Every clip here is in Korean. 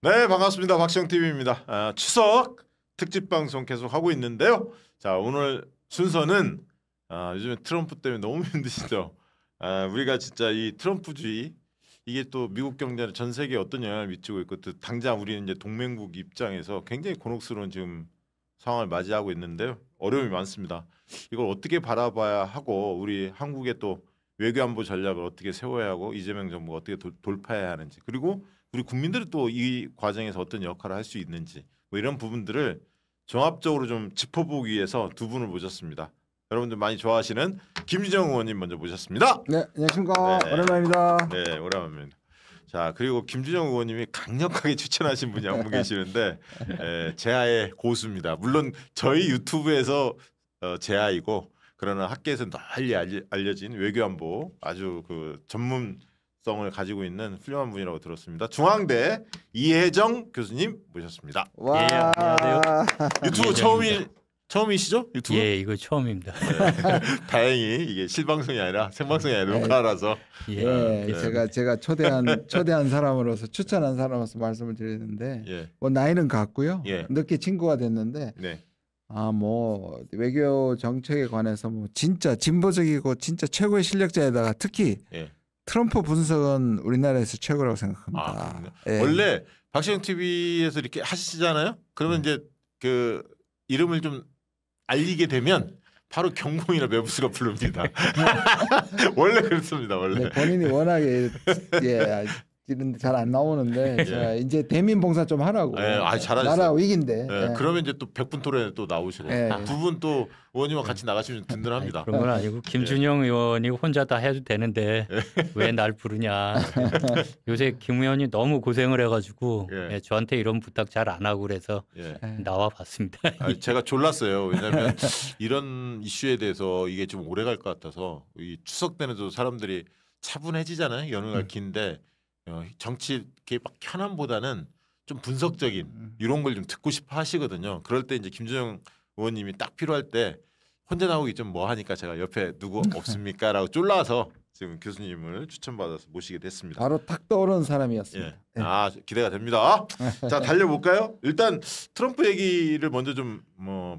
네, 반갑습니다. 박시영TV입니다. 추석 특집 방송 계속 하고 있는데요. 자, 오늘 순서는 요즘에 트럼프 때문에 너무 힘드시죠? 우리가 진짜 이 트럼프주의 이게 또 미국 경제에 전 세계에 어떤 영향을 미치고 있고 또 당장 우리는 이제 동맹국 입장에서 굉장히 곤혹스러운 지금 상황을 맞이하고 있는데요. 어려움이 많습니다. 이걸 어떻게 바라봐야 하고 우리 한국의 또 외교안보 전략을 어떻게 세워야 하고 이재명 정부가 어떻게 돌파해야 하는지 그리고 우리 국민들은 또 이 과정에서 어떤 역할을 할 수 있는지 뭐 이런 부분들을 종합적으로 좀 짚어보기 위해서 두 분을 모셨습니다. 여러분들 많이 좋아하시는 김주정 의원님 먼저 모셨습니다. 네, 안녕하십니까. 네. 오랜만입니다. 네, 오랜만입니다. 자, 그리고 김주정 의원님이 강력하게 추천하신 분이 한 분 계시는데 제아의 고수입니다. 물론 저희 유튜브에서 제아이고 그러나 학계에서 널리 알려진 외교안보 아주 그 전문성을 가지고 있는 훌륭한 분이라고 들었습니다. 중앙대 이혜정 교수님 모셨습니다. 와. 예, 안녕하세요. 유튜브 처음이시죠? 유튜브? 예, 이거 처음입니다. 네. 다행히 이게 실방송이 아니라 생방송이 아니라 녹화라서. 예, 제가 초대한 사람으로서 추천한 사람으로서 말씀을 드리는데 예. 뭐 나이는 같고요. 예. 늦게 친구가 됐는데 네. 뭐 외교 정책에 관해서 뭐 진짜 진보적이고 진짜 최고의 실력자에다가 특히 예. 트럼프 분석은 우리나라에서 최고라고 생각합니다. 예. 원래 박시영 TV에서 이렇게 하시잖아요. 그러면 이제 그 이름을 좀 알리게 되면 바로 경봉이나 매부수가 부릅니다. 원래 그렇습니다. 원래. 네, 본인이 워낙에 이런데 잘 안 나오는데 제가 이제 대민 봉사 좀 하라고. 잘하셨어요. 나라 위기인데. 그러면 이제 또 100분 토론에 또 나오시고 두 분 또 의원님과 같이 나가시면 든든합니다. 그런 건 아니고 김준영 의원이 혼자 다 해도 되는데 왜 날 부르냐. 요새 김 의원이 너무 고생을 해가지고 저한테 이런 부탁 잘 안 하고 그래서 나와 봤습니다. 제가 졸랐어요. 왜냐하면 이런 이슈에 대해서 이게 좀 오래 갈 것 같아서 이 추석 때는도 사람들이 차분해지잖아요. 연휴가 긴데 정치 이렇게 막 현안보다는 좀 분석적인 이런 걸 좀 듣고 싶어 하시거든요. 그럴 때 이제 김준영 의원님이 딱 필요할 때 혼자 나오기 좀 뭐 하니까 제가 옆에 누구 없습니까? 라고 쫄라서 지금 교수님을 추천받아서 모시게 됐습니다. 바로 탁 떠오르는 사람이었습니다. 예. 기대가 됩니다. 자, 달려볼까요? 일단 트럼프 얘기를 먼저 좀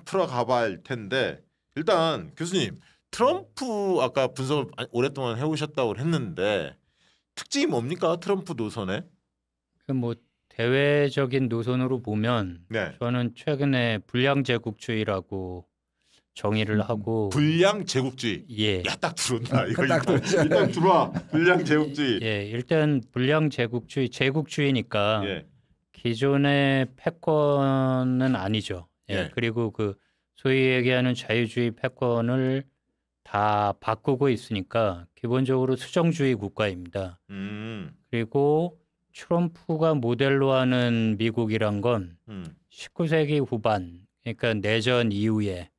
풀어가봐야 할 텐데 일단 교수님 트럼프 아까 분석을 오랫동안 해오셨다고 했는데 특징이 뭡니까? 트럼프 노선에? 뭐 대외적인 노선으로 보면 저는 최근에 불량제국주의라고 정의를 하고 불량제국주의. 예. 야, 딱 들어온다. 이거 일단 들어와. 불량제국주의. 예, 일단 제국주의니까 기존의 패권은 아니죠. 그리고 그 소위 얘기하는 자유주의 패권을 다 바꾸고 있으니까 기본적으로 수정주의 국가입니다. 그리고 트럼프가 모델로 하는 미국이란 건 19세기 후반, 그러니까 내전 이후에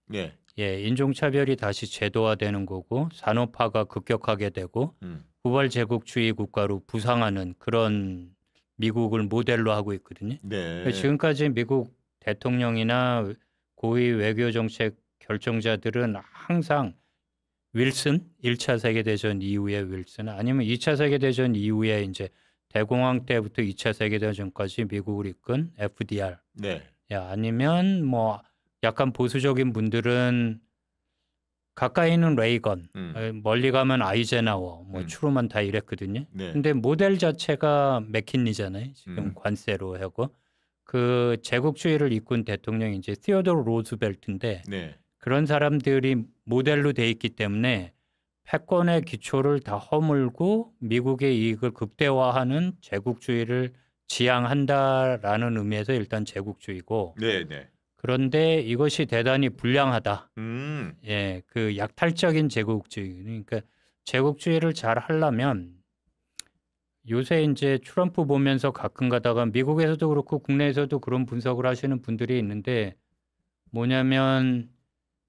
인종차별이 다시 제도화되는 거고 산업화가 급격하게 되고 후발 제국주의 국가로 부상하는 그런 미국을 모델로 하고 있거든요. 지금까지 미국 대통령이나 고위 외교정책 결정자들은 항상 윌슨 1차 세계대전 이후에 윌슨 아니면 2차 세계대전 이후에 이제 대공황 때부터 2차 세계대전까지 미국을 이끈 FDR 아니면 뭐 약간 보수적인 분들은 가까이는 레이건 멀리 가면 아이젠하워 뭐 추루만 다 이랬거든요. 근데 모델 자체가 맥킨리잖아요. 지금 관세로 하고 그 제국주의를 이끈 대통령이 이제 티오도르 로즈벨트인데 그런 사람들이 모델로 돼 있기 때문에 패권의 기초를 다 허물고 미국의 이익을 극대화하는 제국주의를 지향한다라는 의미에서 일단 제국주의고 그런데 이것이 대단히 불량하다. 그 약탈적인 제국주의. 그러니까 제국주의를 잘 하려면 요새 이제 트럼프 보면서 가끔 가다가 미국에서도 그렇고 국내에서도 그런 분석을 하시는 분들이 있는데 뭐냐면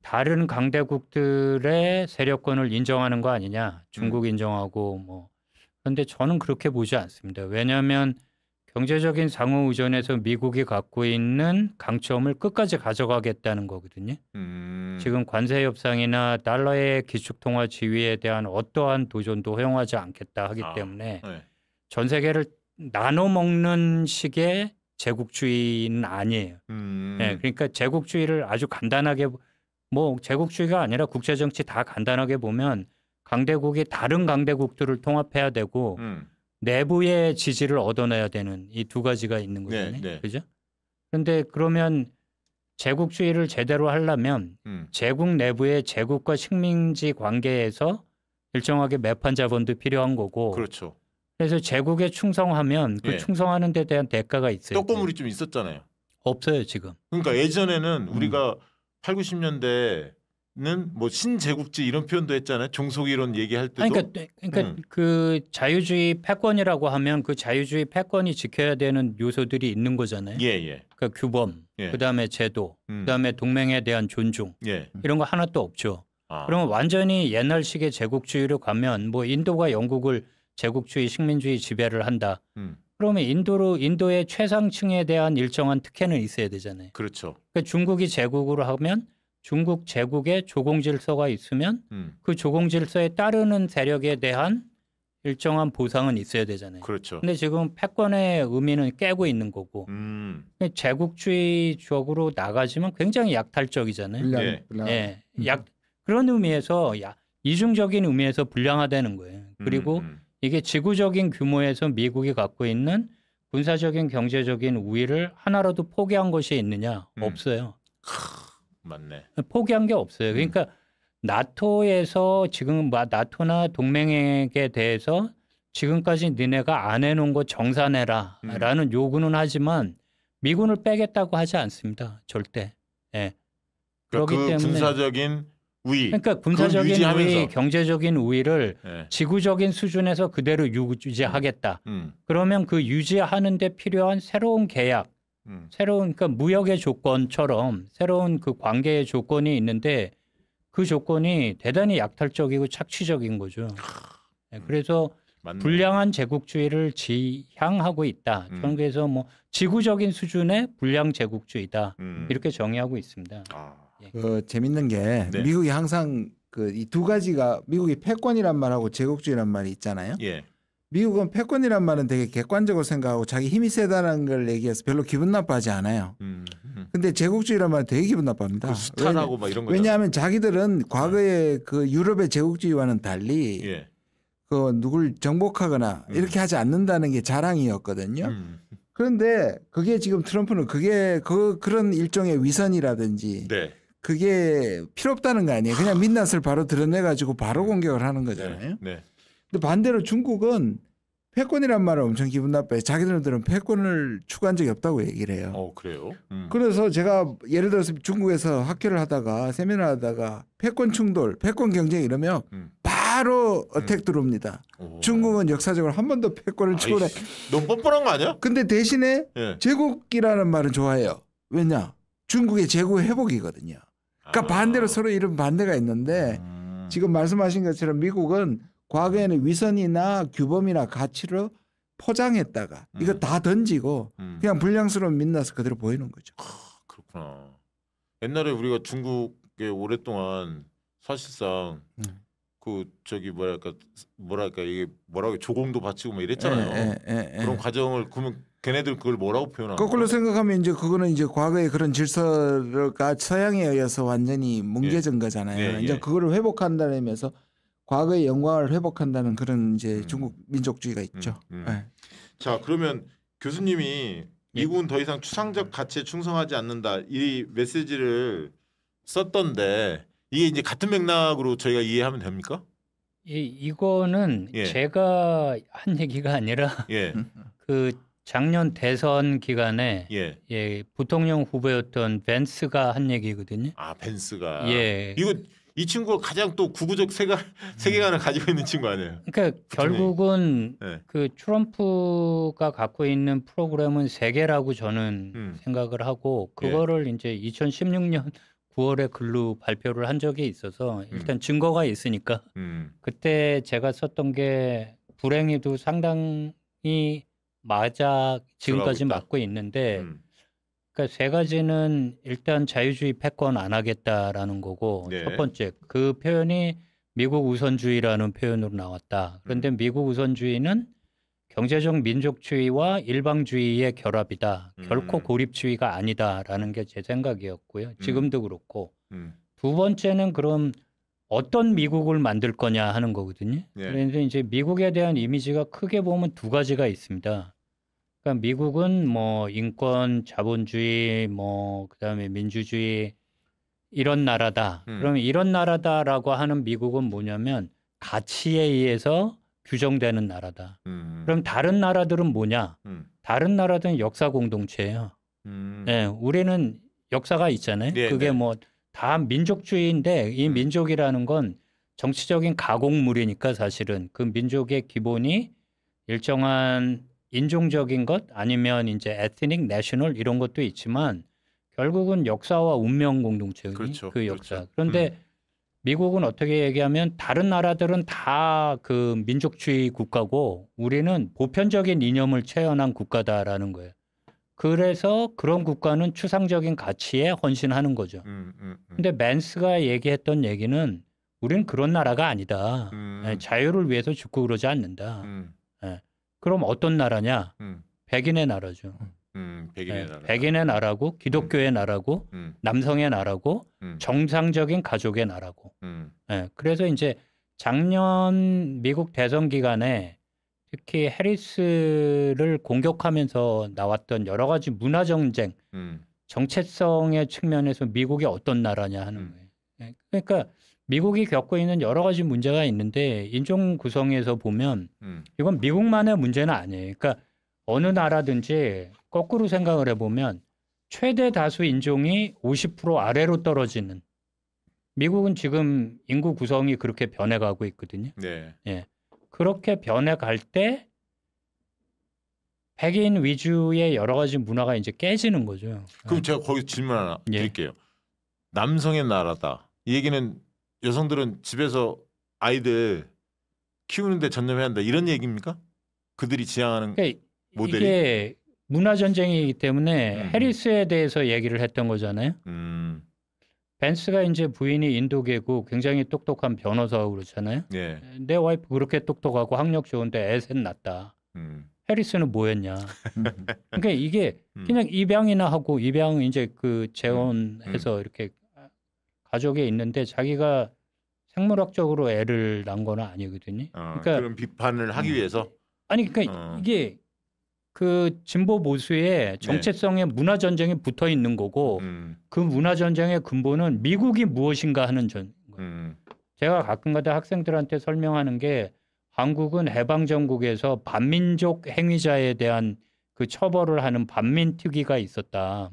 다른 강대국들의 세력권을 인정하는 거 아니냐. 중국 인정하고 뭐. 그런데 저는 그렇게 보지 않습니다. 왜냐하면 경제적인 상호 의존에서 미국이 갖고 있는 강점을 끝까지 가져가겠다는 거거든요. 지금 관세 협상이나 달러의 기축통화 지위에 대한 어떠한 도전도 허용하지 않겠다 하기 때문에 전 세계를 나눠 먹는 식의 제국주의는 아니에요. 예, 그러니까 제국주의를 아주 간단하게 뭐 제국주의가 아니라 국제정치 다 간단하게 보면 강대국이 다른 강대국들을 통합해야 되고 내부의 지지를 얻어내야 되는 이 두 가지가 있는 거잖아요. 네. 그죠? 그런데 그러면 제국주의를 제대로 하려면 제국 내부의 제국과 식민지 관계에서 일정하게 매판 자본도 필요한 거고. 그렇죠. 그래서 제국에 충성하면 그 예. 충성하는 데 대한 대가가 있어요. 떡고물이 좀 있었잖아요. 없어요 지금. 그러니까 예전에는 우리가 8, 90년대는 뭐 신제국지 이런 표현도 했잖아요. 종속 이론 얘기할 때도. 그러니까 그 자유주의 패권이라고 하면 그 자유주의 패권이 지켜야 되는 요소들이 있는 거잖아요. 예. 그러니까 규범, 예. 그다음에 제도, 그다음에 동맹에 대한 존중 예. 이런 거 하나도 없죠. 아. 그러면 완전히 옛날식의 제국주의로 가면 뭐 인도가 영국을 제국주의, 식민주의 지배를 한다. 그러면 인도의 최상층에 대한 일정한 특혜는 있어야 되잖아요. 그렇죠. 그러니까 중국이 제국으로 하면 중국 제국의 조공 질서가 있으면 그 조공 질서에 따르는 세력에 대한 일정한 보상은 있어야 되잖아요. 그렇죠. 근데 지금 패권의 의미는 깨고 있는 거고 제국주의적으로 나가지만 굉장히 약탈적이잖아요. 예. 그런 의미에서 이중적인 의미에서 불량화되는 거예요. 그리고 이게 지구적인 규모에서 미국이 갖고 있는 군사적인 경제적인 우위를 하나라도 포기한 것이 있느냐? 없어요. 맞네. 포기한 게 없어요. 그러니까 나토에서 지금 나토나 동맹에 대해서 지금까지 니네가 안 해놓은 거 정산해라라는 요구는 하지만 미군을 빼겠다고 하지 않습니다. 절대. 예. 그러니까 그 때문에 군사적인 우위, 그러니까 군사적인 우위, 경제적인 우위를 지구적인 수준에서 그대로 유지하겠다. 그러면 그 유지하는 데 필요한 새로운 계약, 새로운 그러니까 무역의 조건처럼 새로운 그 관계의 조건이 있는데 그 조건이 대단히 약탈적이고 착취적인 거죠. 그래서 맞네. 불량한 제국주의를 지향하고 있다. 저는 그래서 뭐 지구적인 수준의 불량 제국주의다. 이렇게 정의하고 있습니다. 재밌는 게 미국이 항상 그 이 두 가지가 미국이 패권이란 말하고 제국주의란 말이 있잖아요. 예. 미국은 패권이란 말은 되게 객관적으로 생각하고 자기 힘이 세다는 걸 얘기해서 별로 기분 나빠하지 않아요. 근데 제국주의란 말은 되게 기분 나빠합니다. 그 수탈하고 막 이런 거. 왜냐하면 자기들은 과거에 그 유럽의 제국주의와는 달리 그 누굴 정복하거나 이렇게 하지 않는다는 게 자랑이었거든요. 그런데 그게 지금 트럼프는 그런 일종의 위선이라든지 그게 필요 없다는 거 아니에요. 그냥 민낯을 바로 드러내가지고 바로 공격을 하는 거잖아요. 근데 반대로 중국은 패권이란 말을 엄청 기분 나빠요. 자기들은 패권을 추구한 적이 없다고 얘기를 해요. 그래요? 그래서 제가 예를 들어서 중국에서 학교를 하다가 세미나 하다가 패권 충돌, 패권 경쟁 이러면 바로 어택 들어옵니다. 중국은 역사적으로 한 번도 패권을 추구해. 너무 뻔뻔한 거 아니야? 근데 대신에 제국이라는 말은 좋아해요. 왜냐? 중국의 제국 회복이거든요. 그러니까 반대로 서로 이런 반대가 있는데 지금 말씀하신 것처럼 미국은 과거에는 위선이나 규범이나 가치로 포장했다가 이거 다 던지고 그냥 불량스러운 민낯을 그대로 보이는 거죠. 그렇구나. 옛날에 우리가 중국에 오랫동안 사실상 그 저기 뭐랄까 이게 뭐라고 조공도 바치고 뭐 이랬잖아요. 그런 과정을 그러면 걔네들 그걸 뭐라고 표현하는 거꾸로 생각하면 이제 그거는 이제 과거의 그런 질서가 서양에 의해서 완전히 뭉개진 거잖아요. 이제 그거를 회복한다는 의미에서 과거의 영광을 회복한다는 그런 이제 중국 민족주의가 있죠. 자, 그러면 교수님이 미국은 더 이상 추상적 가치에 충성하지 않는다 이 메시지를 썼던데 이게 이제 같은 맥락으로 저희가 이해하면 됩니까? 이거는 제가 한 얘기가 아니라 그 작년 대선 기간에 부통령 후보였던 벤스가 한 얘기거든요. 벤스가. 이거 이 친구가 가장 또 구구적 세계관을 가지고 있는 친구 아니에요? 그러니까 결국은 그 트럼프가 갖고 있는 프로그램은 세 개라고 저는 생각을 하고 그거를 이제 2016년 9월에 글로 발표를 한 적이 있어서 일단 증거가 있으니까 그때 제가 썼던 게 불행히도 상당히 맞아 지금까지 맞고 있는데 그러니까 세 가지는 일단 자유주의 패권 안 하겠다라는 거고 첫 번째 그 표현이 미국 우선주의라는 표현으로 나왔다. 그런데 미국 우선주의는 경제적 민족주의와 일방주의의 결합이다. 결코 고립주의가 아니다라는 게 제 생각이었고요. 지금도 그렇고. 두 번째는 그럼 어떤 미국을 만들 거냐 하는 거거든요. 그런데 이제 미국에 대한 이미지가 크게 보면 두 가지가 있습니다. 그러니까 미국은 뭐 인권, 자본주의, 뭐 그다음에 민주주의 이런 나라다. 그러면 이런 나라다라고 하는 미국은 뭐냐면 가치에 의해서 규정되는 나라다. 그럼 다른 나라들은 뭐냐? 다른 나라들은 역사 공동체예요. 네, 우리는 역사가 있잖아요. 네, 그게 네. 뭐 다 민족주의인데 이 민족이라는 건 정치적인 가공물이니까 사실은 그 민족의 기본이 일정한 인종적인 것 아니면 이제 에스닉, 내셔널 이런 것도 있지만 결국은 역사와 운명 공동체의 그렇죠. 그 역사. 그렇죠. 그런데 미국은 어떻게 얘기하면 다른 나라들은 다 그 민족주의 국가고 우리는 보편적인 이념을 체현한 국가다라는 거예요. 그래서 그런 국가는 추상적인 가치에 헌신하는 거죠. 근데 맨스가 얘기했던 얘기는 우리는 그런 나라가 아니다. 자유를 위해서 죽고 그러지 않는다. 그럼 어떤 나라냐? 백인의 나라죠. 백인의 나라. 백인의 나라고 기독교의 나라고 남성의 나라고 정상적인 가족의 나라고. 그래서 이제 작년 미국 대선 기간에 특히 해리스를 공격하면서 나왔던 여러 가지 문화 정쟁, 정체성의 측면에서 미국이 어떤 나라냐 하는 거예요. 그러니까 미국이 겪고 있는 여러 가지 문제가 있는데 인종 구성에서 보면 이건 미국만의 문제는 아니에요. 그러니까 어느 나라든지 거꾸로 생각을 해보면 최대 다수 인종이 50% 아래로 떨어지는 미국은 지금 인구 구성이 그렇게 변해가고 있거든요. 네. 예. 그렇게 변해갈 때 백인 위주의 여러 가지 문화가 이제 깨지는 거죠. 그럼 제가 거기 질문 하나 드릴게요. 남성의 나라다. 이 얘기는 여성들은 집에서 아이들 키우는데 전념해야 한다 이런 얘기입니까? 그들이 지향하는 그러니까 모델이? 이게 문화 전쟁이기 때문에 해리스에 대해서 얘기를 했던 거잖아요. 벤스가 이제 부인이 인도계고 굉장히 똑똑한 변호사고 그렇잖아요. 예. 내 와이프 그렇게 똑똑하고 학력 좋은데 애셋 낳다. 해리스는 뭐였냐. 그러니까 이게 그냥 입양이나 하고 입양 이제 그 재혼해서 이렇게 가족에 있는데 자기가 생물학적으로 애를 낳은 건 아니거든요. 그러니까 그런 비판을 하기 위해서 아니 그러니까 이게 그 진보 보수의 정체성의 문화 전쟁이 붙어 있는 거고 그 문화 전쟁의 근본은 미국이 무엇인가 하는 전. 제가 가끔가다 학생들한테 설명하는 게 한국은 해방 전국에서 반민족 행위자에 대한 그 처벌을 하는 반민특위가 있었다.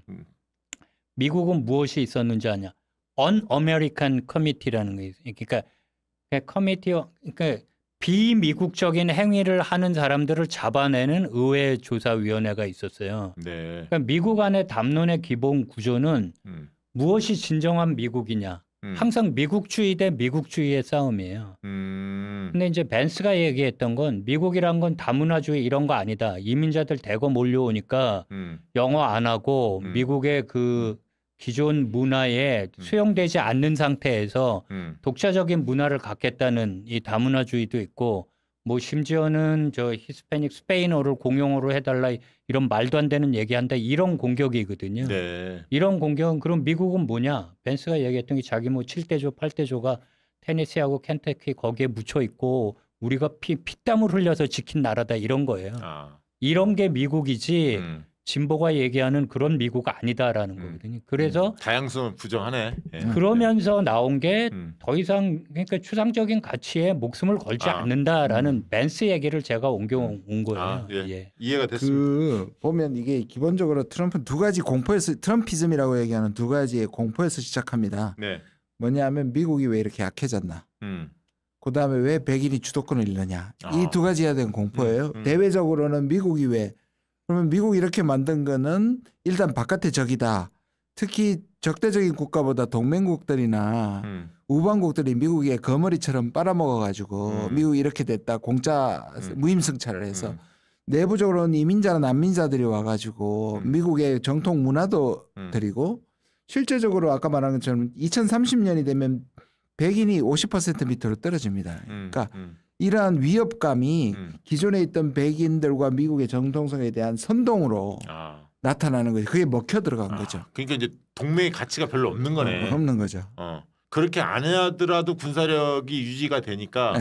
미국은 무엇이 있었는지 아냐? Un-American Committee라는 게 있어요. 그러니까 그러니까 비미국적인 행위를 하는 사람들을 잡아내는 의회 조사위원회가 있었어요. 네. 그러니까 미국 안의 담론의 기본 구조는 무엇이 진정한 미국이냐. 항상 미국주의 대 미국주의의 싸움이에요. 근데 이제 벤스가 얘기했던 건 미국이란 건 다문화주의 이런 거 아니다. 이민자들 대거 몰려오니까 영어 안 하고 미국의 그 기존 문화에 수용되지 않는 상태에서 독자적인 문화를 갖겠다는 이 다문화주의도 있고 뭐 심지어는 저 히스패닉 스페인어를 공용어로 해달라 이런 말도 안 되는 얘기한다 이런 공격이거든요. 네. 이런 공격은 그럼 미국은 뭐냐? 벤스가 얘기했던 게 자기 뭐 7대조 8대조가 테네시하고 켄터키 거기에 묻혀 있고 우리가 피땀을 흘려서 지킨 나라다 이런 거예요. 이런 게 미국이지 진보가 얘기하는 그런 미국 아니다라는 거거든요. 그래서 다양성을 부정하네. 예. 그러면서 나온 게 더 이상 그러니까 추상적인 가치에 목숨을 걸지 않는다라는 벤스 얘기를 제가 옮겨온 거예요. 예. 이해가 됐습니다. 그 보면 이게 기본적으로 트럼프는 두 가지 공포에서 트럼피즘이라고 얘기하는 두 가지의 공포에서 시작합니다. 네. 뭐냐면 미국이 왜 이렇게 약해졌나. 그다음에 왜 백인이 주도권을 잃느냐. 이 두 가지에 대한 공포예요. 대외적으로는 미국이 왜 그러면 미국이 이렇게 만든 거는 일단 바깥의 적이다. 특히 적대적인 국가보다 동맹국들이나 우방국들이 미국의 거머리처럼 빨아먹어가지고 미국이 이렇게 됐다. 공짜 무임승차를 해서 내부적으로는 이민자나 난민자들이 와가지고 미국의 정통 문화도 드리고 실제적으로 아까 말한 것처럼 2030년이 되면 백인이 50% 밑으로 떨어집니다. 그러니까 이러한 위협감이 기존에 있던 백인들과 미국의 정통성에 대한 선동으로 나타나는 거죠. 그게 먹혀 들어간 거죠. 그러니까 이제 동맹의 가치가 별로 없는 거네. 없는 거죠. 그렇게 안 하더라도 군사력이 유지가 되니까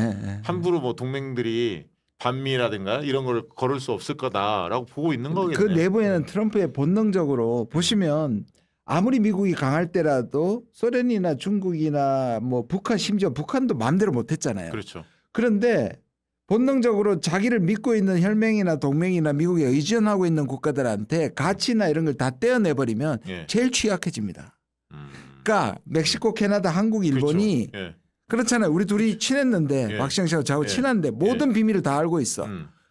함부로 뭐 동맹들이 반미라든가 이런 걸 걸을 수 없을 거다라고 보고 있는 거겠네. 그 내부에는 트럼프의 본능적으로 보시면 아무리 미국이 강할 때라도 소련이나 중국이나 뭐 북한 심지어 북한도 마음대로 못했잖아요. 그렇죠. 그런데 본능적으로 자기를 믿고 있는 혈맹이나 동맹이나 미국에 의존하고 있는 국가들한테 가치나 이런 걸 다 떼어내버리면 제일 취약해집니다. 그러니까 멕시코, 캐나다, 한국, 일본이 그렇죠. 그렇잖아요. 우리 둘이 친했는데 박시영 씨하고 저하고 친한데 모든 비밀을 다 알고 있어.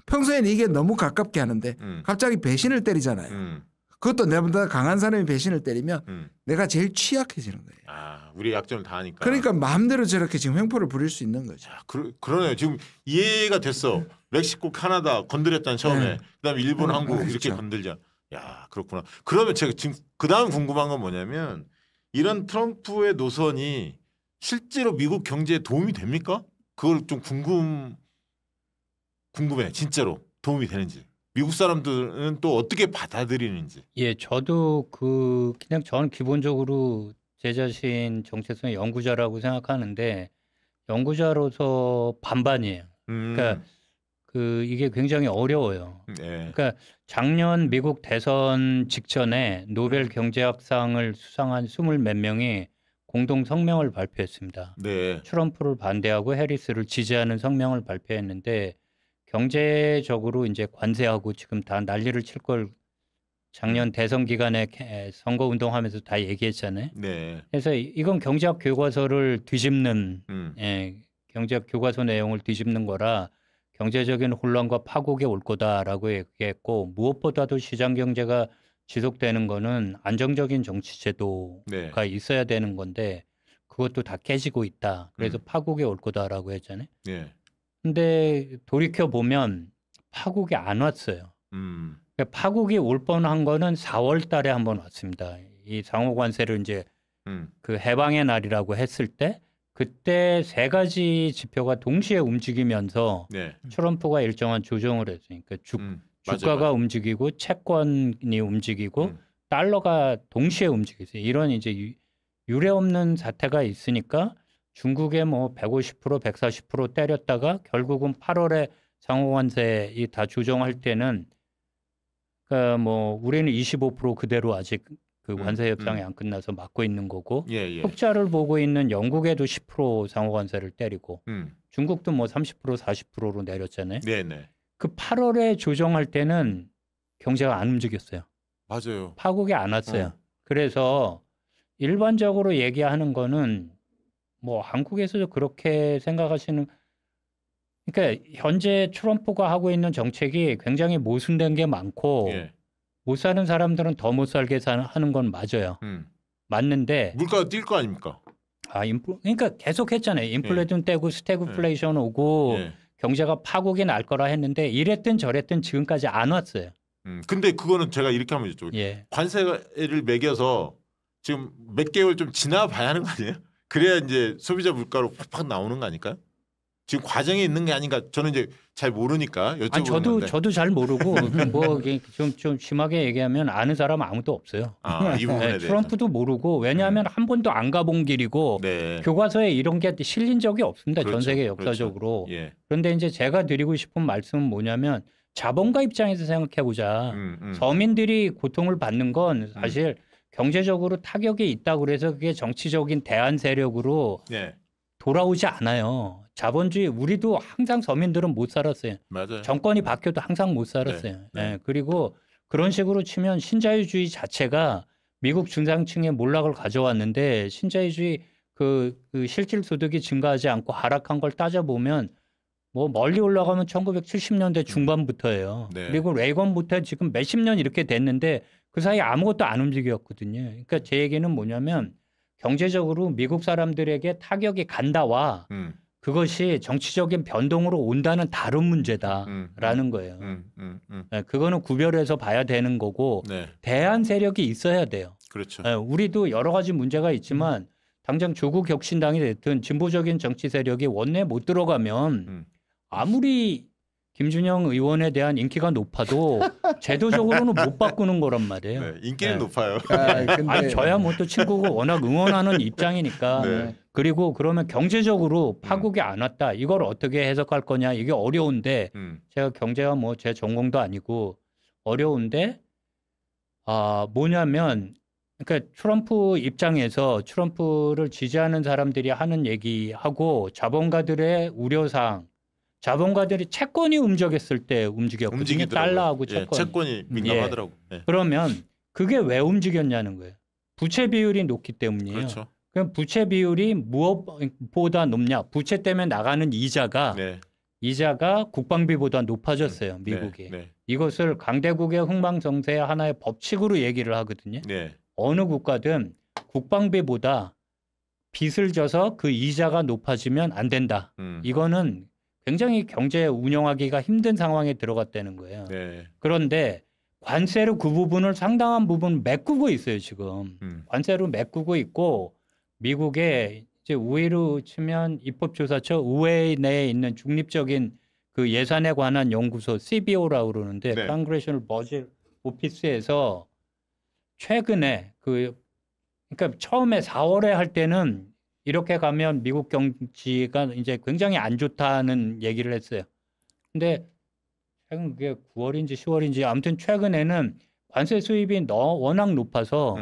평소에는 이게 너무 가깝게 하는데 갑자기 배신을 때리잖아요. 그것도 내보다 강한 사람이 배신을 때리면 내가 제일 취약해지는 거예요. 우리 약점을 다 하니까. 그러니까 마음대로 저렇게 지금 횡포를 부릴 수 있는 거죠. 그러네요. 지금 이해가 됐어. 멕시코, 캐나다 건드렸잖아 처음에. 그다음에 일본, 한국 그렇죠. 이렇게 건들자. 야 그렇구나. 그러면 제가 지금 그다음 궁금한 건 뭐냐면 이런 트럼프의 노선이 실제로 미국 경제에 도움이 됩니까? 그걸 좀 궁금해. 진짜로 도움이 되는지. 미국 사람들은 또 어떻게 받아들이는지. 예, 저도 그냥 저는 기본적으로 제 자신 정체성의 연구자라고 생각하는데 연구자로서 반반이에요. 그러니까 이게 굉장히 어려워요. 그러니까 작년 미국 대선 직전에 노벨 경제학상을 수상한 20몇 명이 공동 성명을 발표했습니다. 트럼프를 반대하고 해리스를 지지하는 성명을 발표했는데 경제적으로 이제 관세하고 지금 다 난리를 칠 걸 작년 대선 기간에 선거 운동하면서 다 얘기했잖아요. 그래서 이건 경제학 교과서를 뒤집는 경제학 교과서 내용을 뒤집는 거라 경제적인 혼란과 파국이 올 거다라고 얘기했고 무엇보다도 시장 경제가 지속되는 거는 안정적인 정치 제도가 있어야 되는 건데 그것도 다 깨지고 있다. 그래서 파국이 올 거다라고 했잖아요. 근데 돌이켜 보면 파국이 안 왔어요. 파국이 올 뻔한 거는 4월 달에 한번 왔습니다. 이 상호 관세를 이제 그 해방의 날이라고 했을 때 그때 세 가지 지표가 동시에 움직이면서 트럼프가 일정한 조정을 했으니까 주가가 맞아요. 움직이고 채권이 움직이고 달러가 동시에 움직이세요. 이런 이제 유례 없는 사태가 있으니까 중국에 뭐 150%, 140% 때렸다가 결국은 8월에 상호관세 이 다 조정할 때는 그러니까 뭐 우리는 25% 그대로 아직 그 관세 협상이 안 끝나서 막고 있는 거고 흑자를 보고 있는 영국에도 10% 상호관세를 때리고 중국도 뭐 30%, 40%로 내렸잖아요. 그 8월에 조정할 때는 경제가 안 움직였어요. 맞아요. 파국이 안 왔어요. 그래서 일반적으로 얘기하는 거는 뭐 한국에서도 그렇게 생각하시는 그러니까 현재 트럼프가 하고 있는 정책이 굉장히 모순된 게 많고 못 사는 사람들은 더 못 살게 하는 건 맞아요. 맞는데 물가가 뛸 거 아닙니까? 그러니까 계속 했잖아요. 인플레이션 떼고 스태그플레이션 오고 경제가 파국이 날 거라 했는데 이랬든 저랬든 지금까지 안 왔어요. 근데 그거는 제가 이렇게 하면 있죠. 관세를 매겨서 지금 몇 개월 좀 지나봐야 하는 거 아니에요? 그래야 이제 소비자 물가로 팍팍 나오는 거 아닐까요? 지금 과정에 있는 게 아닌가? 저는 이제 잘 모르니까 여쭤보는 건데. 저도 잘 모르고 뭐 좀 심하게 얘기하면 아는 사람 아무도 없어요. 이 부분에 대해서. 트럼프도 모르고 왜냐하면 한 번도 안 가본 길이고 교과서에 이런 게 실린 적이 없습니다. 전 세계 역사적으로. 그런데 이제 제가 드리고 싶은 말씀은 뭐냐면 자본가 입장에서 생각해 보자. 서민들이 고통을 받는 건 사실 경제적으로 타격이 있다고 그래서 그게 정치적인 대안 세력으로 돌아오지 않아요. 자본주의 우리도 항상 서민들은 못 살았어요. 맞아요. 정권이 바뀌어도 항상 못 살았어요. 그리고 그런 식으로 치면 신자유주의 자체가 미국 중산층의 몰락을 가져왔는데 신자유주의 그 실질 소득이 증가하지 않고 하락한 걸 따져보면 뭐 멀리 올라가면 1970년대 중반부터예요. 그리고 레이건부터 지금 몇십 년 이렇게 됐는데 그 사이에 아무것도 안 움직였거든요. 그러니까 제 얘기는 뭐냐면 경제적으로 미국 사람들에게 타격이 간다와 그것이 정치적인 변동으로 온다는 다른 문제다라는 거예요. 그거는 구별해서 봐야 되는 거고 대안 세력이 있어야 돼요. 그렇죠. 우리도 여러 가지 문제가 있지만 당장 조국 혁신당이 됐든 진보적인 정치 세력이 원내에 못 들어가면 아무리 김준영 의원에 대한 인기가 높아도 제도적으로는 못 바꾸는 거란 말이에요. 네, 인기는 높아요. 아니 저야 뭐 또 친구가 워낙 응원하는 입장이니까. 네. 그리고 그러면 경제적으로 파국이 안 왔다. 이걸 어떻게 해석할 거냐 이게 어려운데 제가 경제가 뭐 제 전공도 아니고 어려운데 뭐냐면 그러니까 트럼프 입장에서 트럼프를 지지하는 사람들이 하는 얘기하고 자본가들의 우려사항 자본가들이 채권이 움직였을 때 움직였거든요. 달러하고 채권. 예, 채권이 민감하더라고. 예. 그러면 그게 왜 움직였냐는 거예요. 부채 비율이 높기 때문이에요. 그렇죠. 그럼 부채 비율이 무엇보다 높냐? 부채 때문에 나가는 이자가 국방비보다 높아졌어요. 미국이. 이것을 강대국의 흥망성쇠의 하나의 법칙으로 얘기를 하거든요. 어느 국가든 국방비보다 빚을 져서 그 이자가 높아지면 안 된다. 이거는 굉장히 경제 운영하기가 힘든 상황에 들어갔다는 거예요. 그런데 관세로 그 부분을 상당한 부분 메꾸고 있어요, 지금. 관세로 메꾸고 있고 미국의 이제 우회로 치면 입법조사처 의회 내에 있는 중립적인 그 예산에 관한 연구소 CBO라고 그러는데 Congressional Budget Office에서 최근에 그러니까 처음에 4월에 할 때는 이렇게 가면 미국 경제가 이제 굉장히 안 좋다는 얘기를 했어요. 근데 최근 그게 9월인지 10월인지 아무튼 최근에는 관세 수입이 워낙 높아서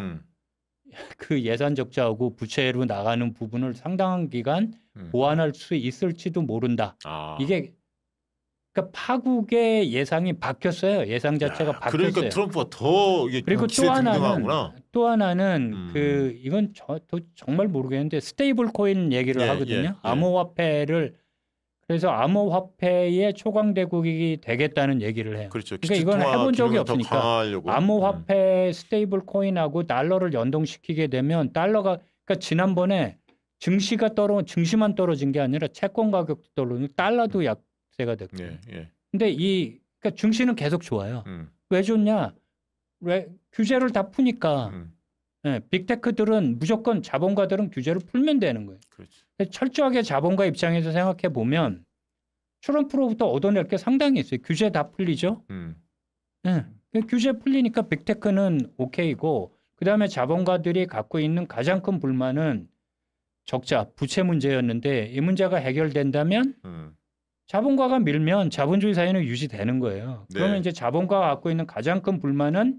그 예산 적자하고 부채로 나가는 부분을 상당한 기간 보완할 수 있을지도 모른다. 이게 그러니까 파국의 예상이 바뀌었어요. 예상 자체가 바뀌었어요. 그러니까 트럼프가 더 이게 그리고 또 하나는 이건 정말 모르겠는데 스테이블 코인 얘기를 하거든요. 암호화폐를 그래서 암호화폐의 초강대국이 되겠다는 얘기를 해요. 그렇죠. 그러니까 이건 해본 적이 없으니까 암호화폐 스테이블 코인하고 달러를 연동시키게 되면 달러가 그러니까 지난번에 증시만 떨어진 게 아니라 채권 가격도 떨어지고 달러도 약세가 됐고. 근데 그러니까 증시는 계속 좋아요. 왜 좋냐? 왜 규제를 다 푸니까. 빅테크들은 무조건 자본가들은 규제를 풀면 되는 거예요. 철저하게 자본가 입장에서 생각해 보면 트럼프로부터 얻어낼 게 상당히 있어요. 규제 다 풀리죠. 규제 풀리니까 빅테크는 오케이고 그다음에 자본가들이 갖고 있는 가장 큰 불만은 적자, 부채 문제였는데 이 문제가 해결된다면 자본가가 밀면 자본주의 사회는 유지되는 거예요. 그러면 이제 자본가가 갖고 있는 가장 큰 불만은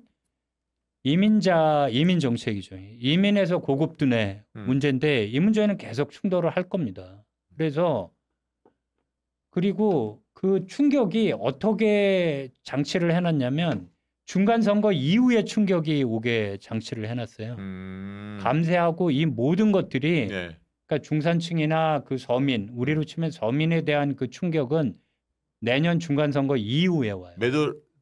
이민 정책이죠. 이민에서 고급 두뇌 문제인데 이 문제는 계속 충돌을 할 겁니다. 그래서 그리고 그 충격이 어떻게 장치를 해놨냐면 중간 선거 이후에 충격이 오게 장치를 해놨어요. 감세하고 이 모든 것들이 그러니까 중산층이나 그 서민 우리로 치면 서민에 대한 그 충격은 내년 중간 선거 이후에 와요.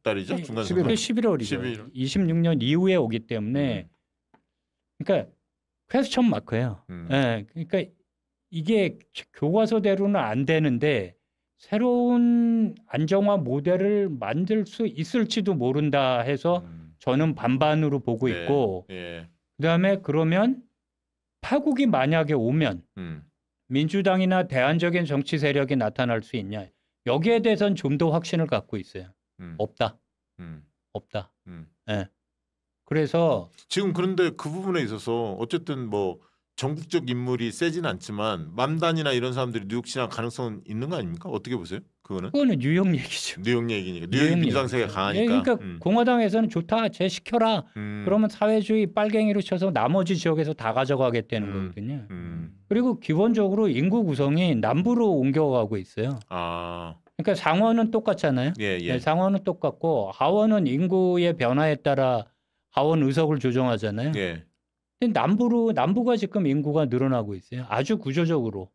달이죠? 중간 선거. 11월이죠. 26년 이후에 오기 때문에 그러니까 퀘스천 마크예요. 그러니까 이게 교과서대로는 안 되는데 새로운 안정화 모델을 만들 수 있을지도 모른다 해서 저는 반반으로 보고 있고 그다음에 그러면 파국이 만약에 오면 민주당이나 대안적인 정치 세력이 나타날 수 있냐. 여기에 대해서는 좀 더 확신을 갖고 있어요. 없다. 없다. 그래서 지금 그런데 그 부분에 있어서 어쨌든 뭐 전국적 인물이 세진 않지만 맘단이나 이런 사람들이 뉴욕 진학 가능성은 있는 거 아닙니까? 어떻게 보세요? 그거는 뉴욕 얘기죠. 뉴욕 얘기니까. 뉴욕 민주당 세가 강하니까. 그러니까 공화당에서는 좋다. 쟤 시켜라. 그러면 사회주의 빨갱이로 쳐서 나머지 지역에서 다 가져가겠다는 거거든요. 그리고 기본적으로 인구 구성이 남부로 옮겨가고 있어요. 그러니까 상원은 똑같잖아요. 상원은 똑같고 하원은 인구의 변화에 따라 하원 의석을 조정하잖아요. 근데 남부가 지금 인구가 늘어나고 있어요. 아주 구조적으로.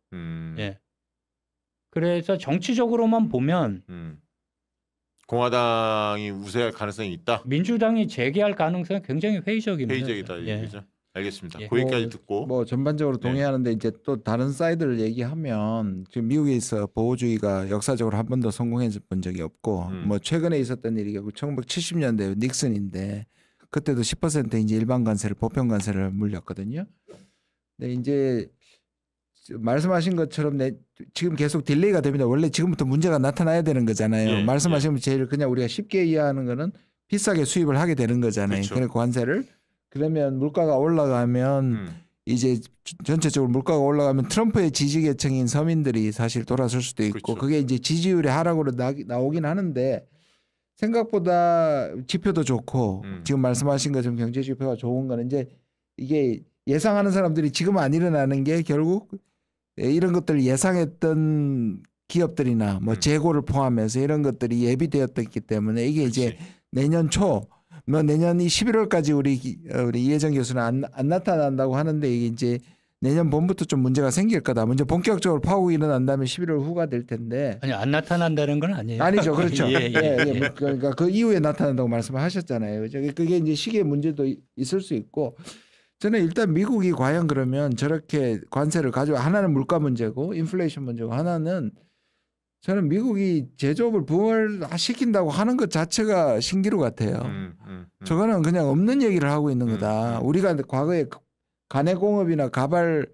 그래서 정치적으로만 보면 공화당이 우세할 가능성이 있다. 민주당이 재기할 가능성이 굉장히 회의적입니다. 회의적이다 얘기죠. 알겠습니다. 거기까지 듣고 전반적으로 동의하는데 이제 또 다른 사이드를 얘기하면 지금 미국에서 보호주의가 역사적으로 한 번도 성공해 본 적이 없고 뭐 최근에 있었던 일이 1970년대 닉슨인데 그때도 10% 이제 일반 관세를 보편 관세를 물렸거든요. 근데 이제 말씀하신 것처럼 지금 계속 딜레이가 됩니다. 원래 지금부터 문제가 나타나야 되는 거잖아요. 말씀하신 제일 그냥 우리가 쉽게 이해하는 거는 비싸게 수입을 하게 되는 거잖아요. 그렇죠. 그래 관세를. 그러면 물가가 올라가면 이제 전체적으로 물가가 올라가면 트럼프의 지지 계층인 서민들이 사실 돌아설 수도 있고 그렇죠. 그게 이제 지지율의 하락으로 나오긴 하는데 생각보다 지표도 좋고 지금 말씀하신 것처럼 경제 지표가 좋은 거는 이제 이게 예상하는 사람들이 지금 안 일어나는 게 결국 이런 것들을 예상했던 기업들이나 뭐 재고를 포함해서 이런 것들이 예비되었기 때문에 이게 그렇지. 이제 내년 초 뭐 내년이 11월까지 우리 이혜정 교수는 안 나타난다고 하는데 이게 이제 내년 봄부터 좀 문제가 생길 거다. 먼저 본격적으로 파국이 일어난 다음에 11월 후가 될 텐데. 아니 안 나타난다는 건 아니에요. 아니죠, 그렇죠. 예. 그러니까 그 이후에 나타난다고 말씀하셨잖아요. 그게 이제 시기의 문제도 있을 수 있고. 저는 일단 미국이 과연 그러면 저렇게 관세를 가지고 하나는 물가 문제고 인플레이션 문제고 하나는 저는 미국이 제조업을 부활시킨다고 하는 것 자체가 신기루 같아요. 저거는 그냥 없는 얘기를 하고 있는 거다. 우리가 과거에 간해공업이나 가발로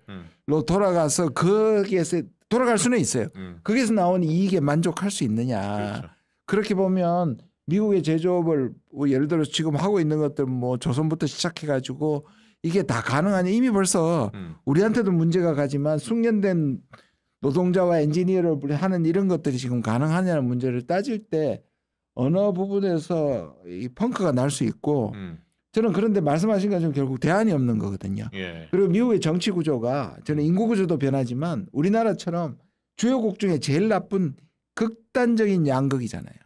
돌아가서 거기에서 돌아갈 수는 있어요. 거기서 나온 이익에 만족할 수 있느냐. 그렇죠. 그렇게 보면 미국의 제조업을 예를 들어서 지금 하고 있는 것들 뭐 조선부터 시작해가지고 이게 다 가능하냐. 이미 벌써 우리한테도 문제가 가지만 숙련된 노동자와 엔지니어를 하는 이런 것들이 지금 가능하냐는 문제를 따질 때 어느 부분에서 이 펑크가 날 수 있고 저는 그런데 말씀하신 것처럼 결국 대안이 없는 거거든요. 예. 그리고 미국의 정치 구조가 저는 인구 구조도 변하지만 우리나라처럼 주요국 중에 제일 나쁜 극단적인 양극이잖아요.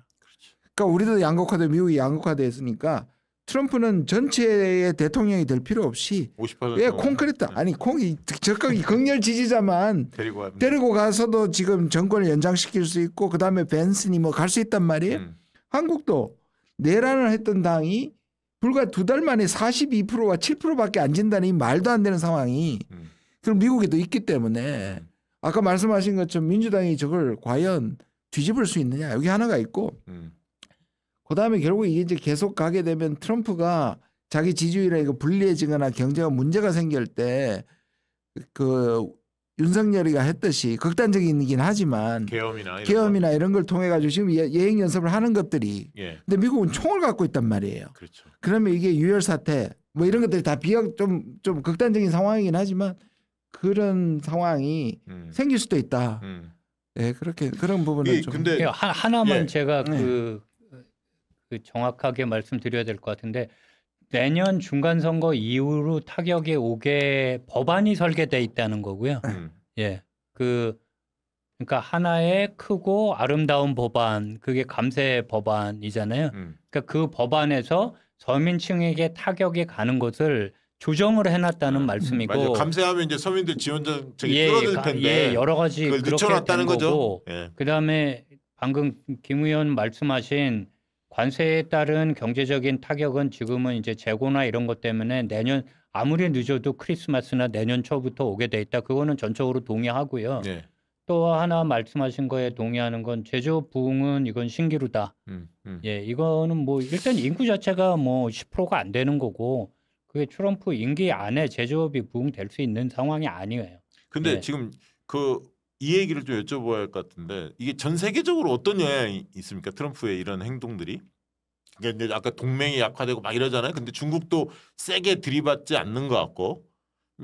그러니까 우리도 양극화돼 미국이 양극화됐으니까 트럼프는 전체의 대통령이 될 필요 없이 50% 콘크리트 아니 콩이 적극 극렬 지지자만 데리고 가서도 지금 정권을 연장시킬 수 있고 그다음에 벤슨이 뭐 갈 수 있단 말이에요. 한국도 내란을 했던 당이 불과 2달 만에 42%와 7%밖에 안 진다는 이 말도 안 되는 상황이 그럼 미국에도 있기 때문에 아까 말씀하신 것처럼 민주당이 저걸 과연 뒤집을 수 있느냐 여기 하나가 있고 그다음에 결국 이게 이제 계속 가게 되면 트럼프가 자기 지지율에 이거 불리해지거나 경제가 문제가 생길 때 그 윤석열이가 했듯이 극단적이긴 하지만 계엄이나 이런 걸 통해 가지고 지금 예행 연습을 하는 것들이 근데 미국은 총을 갖고 있단 말이에요. 그렇죠. 그러면 이게 유혈 사태 뭐 이런 것들이 다 좀 극단적인 상황이긴 하지만 그런 상황이 생길 수도 있다. 네, 그렇게 그런 부분은 좀. 근데 하나만 제가 그 정확하게 말씀드려야 될 것 같은데 내년 중간 선거 이후로 타격이 오게 법안이 설계돼 있다는 거고요. 예, 그러니까 하나의 크고 아름다운 법안, 그게 감세 법안이잖아요. 그러니까 그 법안에서 서민층에게 타격이 가는 것을 조정을 해놨다는 말씀이고. 맞아요. 감세하면 이제 서민들 지원 정책이 줄어들 텐데. 여러 가지 그걸 늦춰놨다는 거죠. 그다음에 방금 김 의원 말씀하신 관세에 따른 경제적인 타격은 지금은 이제 재고나 이런 것 때문에 내년 아무리 늦어도 크리스마스나 내년 초부터 오게 돼 있다. 그거는 전적으로 동의하고요. 또 하나 말씀하신 거에 동의하는 건 제조업 부흥은 이건 신기루다. 예, 이거는 뭐 일단 인구 자체가 뭐 10%가 안 되는 거고 그게 트럼프 임기 안에 제조업이 부흥될 수 있는 상황이 아니에요. 근데 지금 이 얘기를 좀 여쭤봐야 할 것 같은데 이게 전 세계적으로 어떤 영향이 있습니까? 트럼프의 이런 행동들이. 그러니까 아까 동맹이 약화되고 막 이러잖아요. 근데 중국도 세게 들이받지 않는 것 같고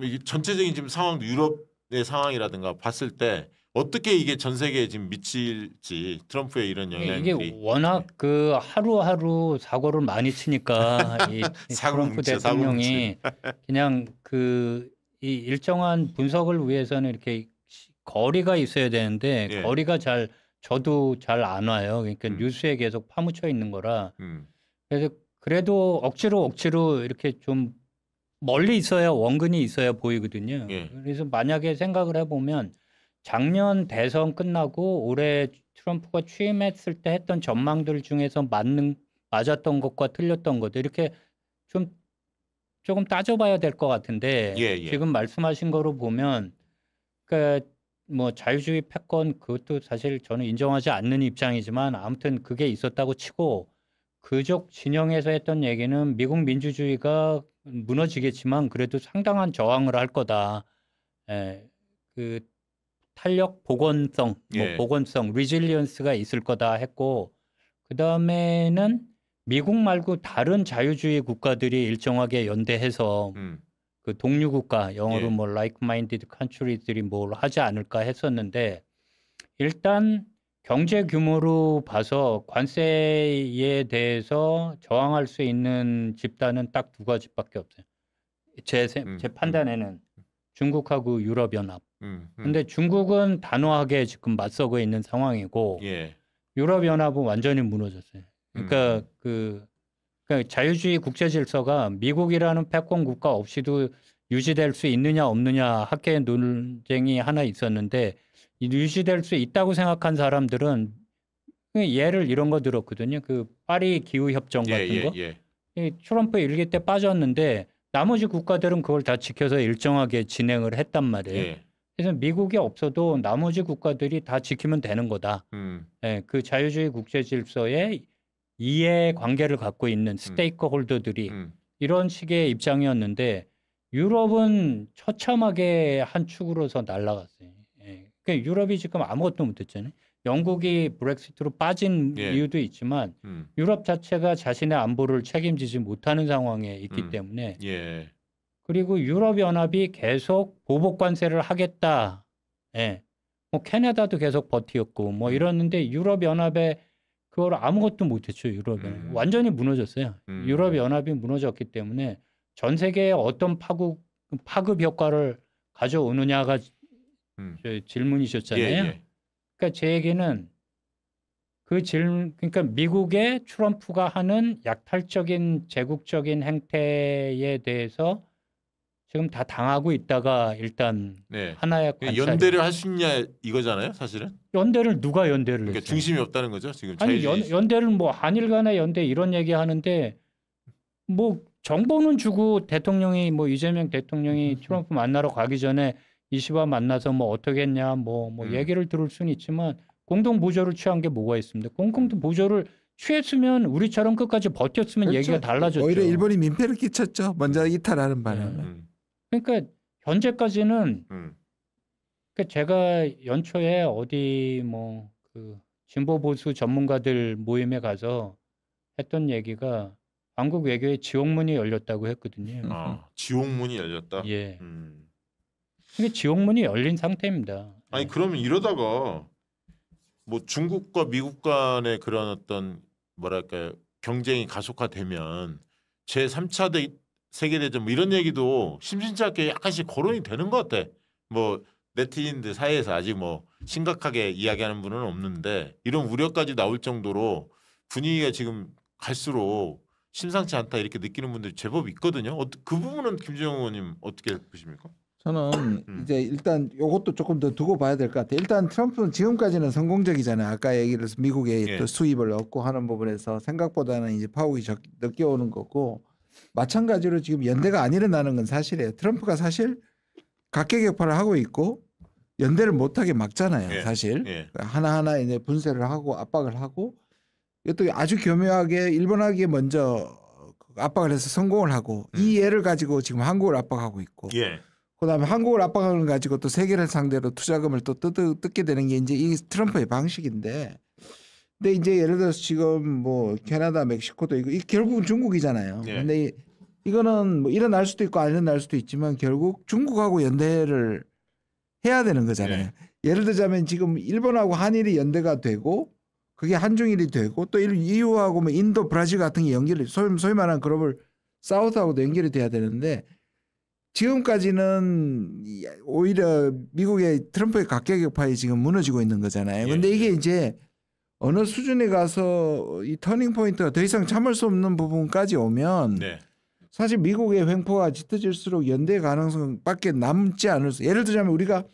이게 전체적인 지금 상황도 유럽의 상황이라든가 봤을 때 어떻게 이게 전 세계에 지금 미칠지 트럼프의 이런 영향들이 이게 워낙 그 하루하루 사고를 많이 치니까 이 트럼프 대통령이 그냥 이 일정한 분석을 위해서는 이렇게 거리가 있어야 되는데 거리가 저도 잘 안 와요. 그러니까 뉴스에 계속 파묻혀 있는 거라. 그래서 그래도 억지로 이렇게 좀 멀리 있어야 원근이 있어야 보이거든요. 그래서 만약에 생각을 해보면 작년 대선 끝나고 올해 트럼프가 취임했을 때 했던 전망들 중에서 맞았던 것과 틀렸던 것들 이렇게 조금 따져봐야 될 것 같은데 지금 말씀하신 거로 보면 그러니까 뭐 자유주의 패권 그것도 사실 저는 인정하지 않는 입장이지만 아무튼 그게 있었다고 치고 그쪽 진영에서 했던 얘기는 미국 민주주의가 무너지겠지만 그래도 상당한 저항을 할 거다. 탄력 복원성, 예. 복원성, 리질리언스가 있을 거다 했고 그 다음에는 미국 말고 다른 자유주의 국가들이 일정하게 연대해서 그 동류 국가 영어로 예. 뭐 like-minded country들이 뭘 하지 않을까 했었는데 일단 경제 규모로 봐서 관세에 대해서 저항할 수 있는 집단은 딱 두 가지밖에 없어요. 제 판단에는 중국하고 유럽연합. 근데 중국은 단호하게 지금 맞서고 있는 상황이고 예. 유럽연합은 완전히 무너졌어요. 그러니까 그러니까 자유주의 국제 질서가 미국이라는 패권 국가 없이도 유지될 수 있느냐 없느냐 학계 논쟁이 하나 있었는데 유지될 수 있다고 생각한 사람들은 예를 이런 거 들었거든요. 그 파리 기후 협정 같은 거. 이 트럼프 일기 때 빠졌는데 나머지 국가들은 그걸 다 지켜서 일정하게 진행을 했단 말이에요. 그래서 미국이 없어도 나머지 국가들이 다 지키면 되는 거다. 예, 그 자유주의 국제 질서에 이해 관계를 갖고 있는 스테이크 홀더들이 이런 식의 입장이었는데 유럽은 처참하게 한 축으로서 날아갔어요. 예. 그러니까 유럽이 지금 아무것도 못했잖아요. 영국이 브렉시트로 빠진 이유도 있지만 유럽 자체가 자신의 안보를 책임지지 못하는 상황에 있기 때문에 그리고 유럽연합이 계속 보복 관세를 하겠다. 예. 뭐 캐나다도 계속 버티었고 뭐 이러는데 유럽연합에 그걸 아무것도 못했죠. 유럽연합 완전히 무너졌어요. 유럽연합이 무너졌기 때문에 전 세계에 어떤 파급 효과를 가져오느냐가 질문이셨잖아요. 그러니까 제 얘기는 그러니까 미국의 트럼프가 하는 약탈적인 제국적인 행태에 대해서 지금 다 당하고 있다가 일단 하나의 관찰이. 연대를 할 수 있냐 이거잖아요, 사실은. 연대를 누가 연대를 그러니까 했어요? 중심이 없다는 거죠, 지금. 아니 연대를 뭐 한일 간의 연대 이런 얘기 하는데 뭐 정보는 주고 대통령이 뭐 이재명 대통령이 트럼프 만나러 가기 전에 이시와 만나서 뭐 어떻게 했냐 뭐 얘기를 들을 수는 있지만 공동 보조를 취한 게 뭐가 있습니다. 공동 보조를 취했으면 우리처럼 끝까지 버텼으면 그렇죠. 얘기가 달라졌죠. 오히려 일본이 민폐를 끼쳤죠. 먼저 이탈하는 바람에. 그러니까 현재까지는 그러니까 제가 연초에 어디 뭐 그 진보 보수 전문가들 모임에 가서 했던 얘기가 한국 외교에 지옥문이 열렸다고 했거든요. 아, 지옥문이 열렸다. 예. 근데 지옥문이 열린 상태입니다. 아니 그러면 이러다가 뭐 중국과 미국 간의 그런 어떤 뭐랄까요 경쟁이 가속화되면 제 3차 세계대전 뭐 이런 얘기도 심심치 않게 약간씩 거론이 되는 것 같아. 뭐 네티즌들 사이에서 아직 뭐 심각하게 이야기하는 분은 없는데 이런 우려까지 나올 정도로 분위기가 지금 갈수록 심상치 않다 이렇게 느끼는 분들이 제법 있거든요. 그 부분은 김주영 의원님 어떻게 보십니까? 저는 이제 일단 이것도 조금 더 두고 봐야 될 것 같아요. 일단 트럼프는 지금까지는 성공적이잖아요. 아까 얘기를 해서 미국의 또 수입을 얻고 하는 부분에서 생각보다는 이제 파국이 늦게 오는 거고 마찬가지로 지금 연대가 안 일어나는 건 사실이에요. 트럼프가 사실 각계격파를 하고 있고 연대를 못하게 막잖아요. 사실 하나하나 이제 분쇄를 하고 압박을 하고 이것도 아주 교묘하게 일본하기에 먼저 압박을 해서 성공을 하고 이 예를 가지고 지금 한국을 압박하고 있고 그다음에 한국을 압박하는 걸 가지고 또 세계를 상대로 투자금을 또 뜯게 되는 게 이제 이 트럼프의 방식인데 근데 이제 예를 들어서 지금 뭐 캐나다, 멕시코도 이거 결국은 중국이잖아요. 근데 이거는 뭐 일어날 수도 있고 안 일어날 수도 있지만 결국 중국하고 연대를 해야 되는 거잖아요. 예를 들자면 지금 일본하고 한일이 연대가 되고 그게 한중일이 되고 또 EU하고 뭐 인도, 브라질 같은 게 연결이 소위 말하는 글로벌 사우스하고도 연결이 돼야 되는데 지금까지는 오히려 미국의 트럼프의 각계격파에 지금 무너지고 있는 거잖아요. 근데 이게 이제 어느 수준에 가서 이 터닝 포인트가 더 이상 참을 수 없는 부분까지 오면 사실 미국의 횡포가 짙어질수록 연대 가능성밖에 남지 않을 수. 예를 들자면 우리가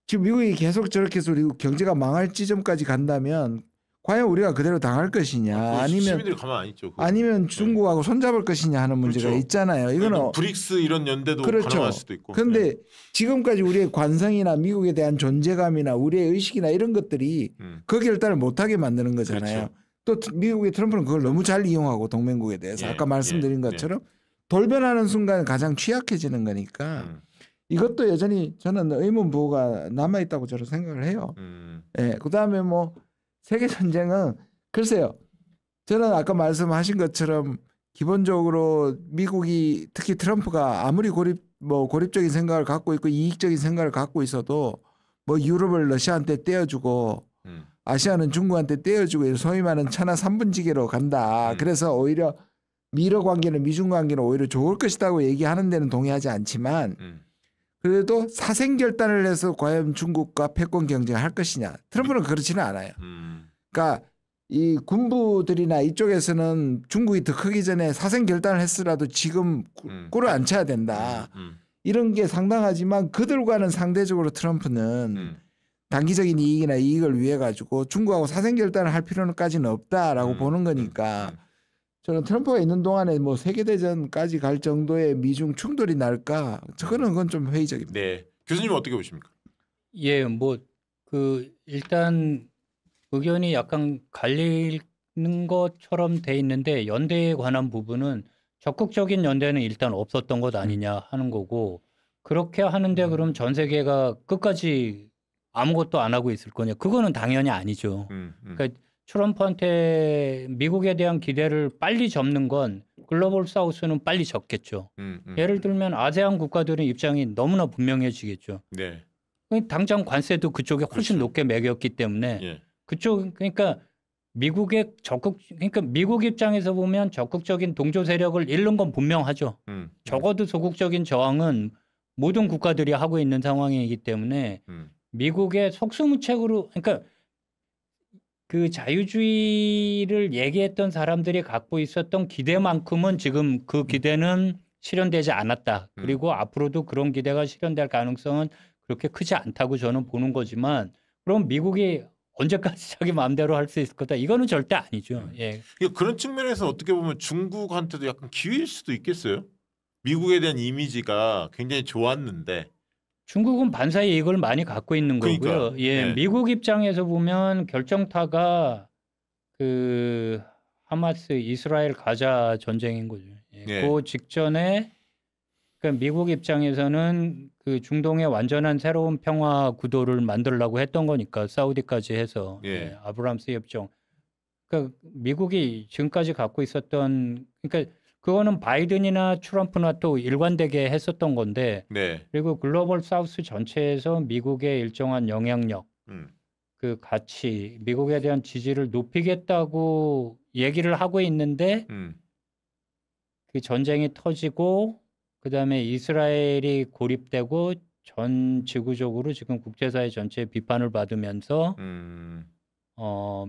지금 미국이 계속 저렇게 해서 우리 경제가 망할 지점까지 간다면 과연 우리가 그대로 당할 것이냐 아니면 중국하고 손잡을 것이냐 하는 문제가 있잖아요. 이거는 브릭스 이런 연대도 가능할 수도 있고. 그런데 지금까지 우리의 관성이나 미국에 대한 존재감이나 우리의 의식이나 이런 것들이 그 결단을 못하게 만드는 거잖아요. 또 미국의 트럼프는 그걸 너무 잘 이용하고 동맹국에 대해서 아까 말씀드린 것처럼 돌변하는 순간 가장 취약해지는 거니까 이것도 여전히 저는 의문 부호가 남아 있다고 저는 생각을 해요. 예, 그다음에 뭐 세계 전쟁은 글쎄요. 저는 아까 말씀하신 것처럼 기본적으로 미국이 특히 트럼프가 아무리 고립적인 생각을 갖고 있고 이익적인 생각을 갖고 있어도 뭐 유럽을 러시아한테 떼어주고 아시아는 중국한테 떼어주고 소위 말하는 천하 삼분지계로 간다. 그래서 오히려 미러 관계는 미중 관계는 오히려 좋을 것이라고 얘기하는 데는 동의하지 않지만 그래도 사생 결단을 해서 과연 중국과 패권 경쟁을 할 것이냐. 트럼프는 그렇지는 않아요. 그러니까 이 군부들이나 이쪽에서는 중국이 더 크기 전에 사생 결단을 했으라도 지금 꿀을 안 쳐야 된다. 이런 게 상당하지만 그들과는 상대적으로 트럼프는 단기적인 이익이나 이익을 위해 가지고 중국하고 사생 결단을 할 필요는까지는 없다라고 보는 거니까 저는 트럼프가 있는 동안에 뭐 세계대전까지 갈 정도의 미중 충돌이 날까? 저거는 그건 좀 회의적입니다. 네. 교수님은 어떻게 보십니까? 예, 뭐 그 일단 의견이 약간 갈리는 것처럼 돼 있는데 연대에 관한 부분은 적극적인 연대는 일단 없었던 것 아니냐 하는 거고 그렇게 하는데 그럼 전 세계가 끝까지 아무것도 안 하고 있을 거냐? 그거는 당연히 아니죠. 그러니까 트럼프한테 미국에 대한 기대를 빨리 접는 건 글로벌 사우스는 빨리 접겠죠. 예를 들면 아세안 국가들의 입장이 너무나 분명해지겠죠. 네. 당장 관세도 그쪽에 훨씬 그렇죠. 높게 매겼기 때문에 예. 그쪽 그러니까 그러니까 미국 입장에서 보면 적극적인 동조 세력을 잃는 건 분명하죠. 적어도 소극적인 저항은 모든 국가들이 하고 있는 상황이기 때문에 미국의 속수무책으로 그러니까 그 자유주의를 얘기했던 사람들이 갖고 있었던 기대만큼은 지금 그 기대는 실현되지 않았다. 그리고 앞으로도 그런 기대가 실현될 가능성은 그렇게 크지 않다고 저는 보는 거지만 그럼 미국이 언제까지 자기 마음대로 할 수 있을 거다. 이거는 절대 아니죠. 예. 그런 측면에서 어떻게 보면 중국한테도 약간 기회일 수도 있겠어요. 미국에 대한 이미지가 굉장히 좋았는데 중국은 반사의 이익을 많이 갖고 있는 거고요. 그러니까, 예, 네. 미국 입장에서 보면 결정타가 그 하마스 이스라엘 가자 전쟁인 거죠. 예, 네. 그 직전에 그러니까 미국 입장에서는 그 중동의 완전한 새로운 평화 구도를 만들려고 했던 거니까 사우디까지 해서 예, 아브람스 협정. 그러니까 미국이 지금까지 갖고 있었던 그러니까 그거는 바이든이나 트럼프나 또 일관되게 했었던 건데 네. 그리고 글로벌 사우스 전체에서 미국의 일정한 영향력, 그 가치, 미국에 대한 지지를 높이겠다고 얘기를 하고 있는데 그 전쟁이 터지고 그다음에 이스라엘이 고립되고 전 지구적으로 지금 국제사회 전체의 비판을 받으면서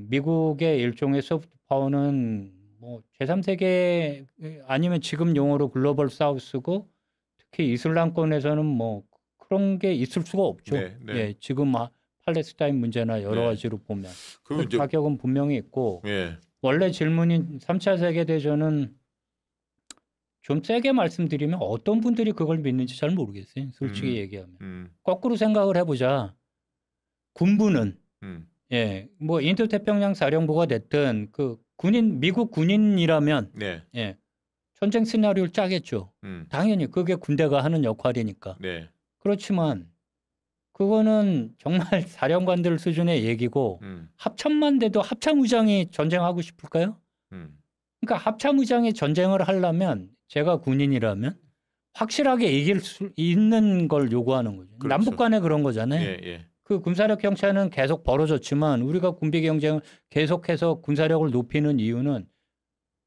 미국의 일종의 소프트 파워는 뭐 제3세계 아니면 지금 용어로 글로벌 사우스고 특히 이슬람권에서는 뭐 그런 게 있을 수가 없죠. 네, 네. 예, 지금 팔레스타인 문제나 여러 네. 가지로 보면 그 가격은 분명히 있고 예. 원래 질문인 3차 세계대전은 좀 세게 말씀드리면 어떤 분들이 그걸 믿는지 잘 모르겠어요. 솔직히 얘기하면. 거꾸로 생각을 해보자. 군부는 예, 뭐 인도태평양 사령부가 됐든 그 미국 군인이라면 네. 예, 전쟁 시나리오를 짜겠죠. 당연히 그게 군대가 하는 역할이니까. 네. 그렇지만 그거는 정말 사령관들 수준의 얘기고 합참만 돼도 합참의장이 전쟁하고 싶을까요? 그러니까 합참의장이 전쟁을 하려면 제가 군인이라면 확실하게 이길 수 있는 걸 요구하는 거죠. 그렇죠. 남북 간에 그런 거잖아요. 예, 예. 그 군사력 경차는 계속 벌어졌지만 우리가 군비 경쟁을 계속해서 군사력을 높이는 이유는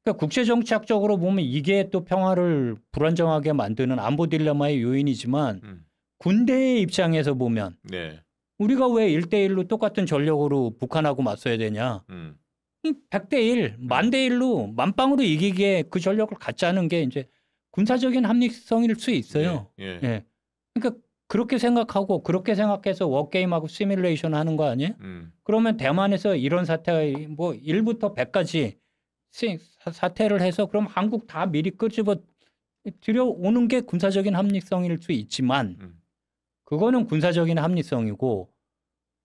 그러니까 국제정치학적으로 보면 이게 또 평화를 불안정하게 만드는 안보 딜레마의 요인이지만 군대의 입장에서 보면 네. 우리가 왜 1대1로 똑같은 전력으로 북한하고 맞서야 되냐. 100대1, 1000대1로 만빵으로 이기게 그 전력을 갖자는 게 이제 군사적인 합리성일 수 있어요. 예. 예. 그러니까 그렇게 생각하고 그렇게 생각해서 워게임하고 시뮬레이션 하는 거 아니에요? 그러면 대만에서 이런 사태가 뭐 1부터 100까지 사태를 해서 그럼 한국 다 미리 끄집어 들여오는 게 군사적인 합리성일 수 있지만 그거는 군사적인 합리성이고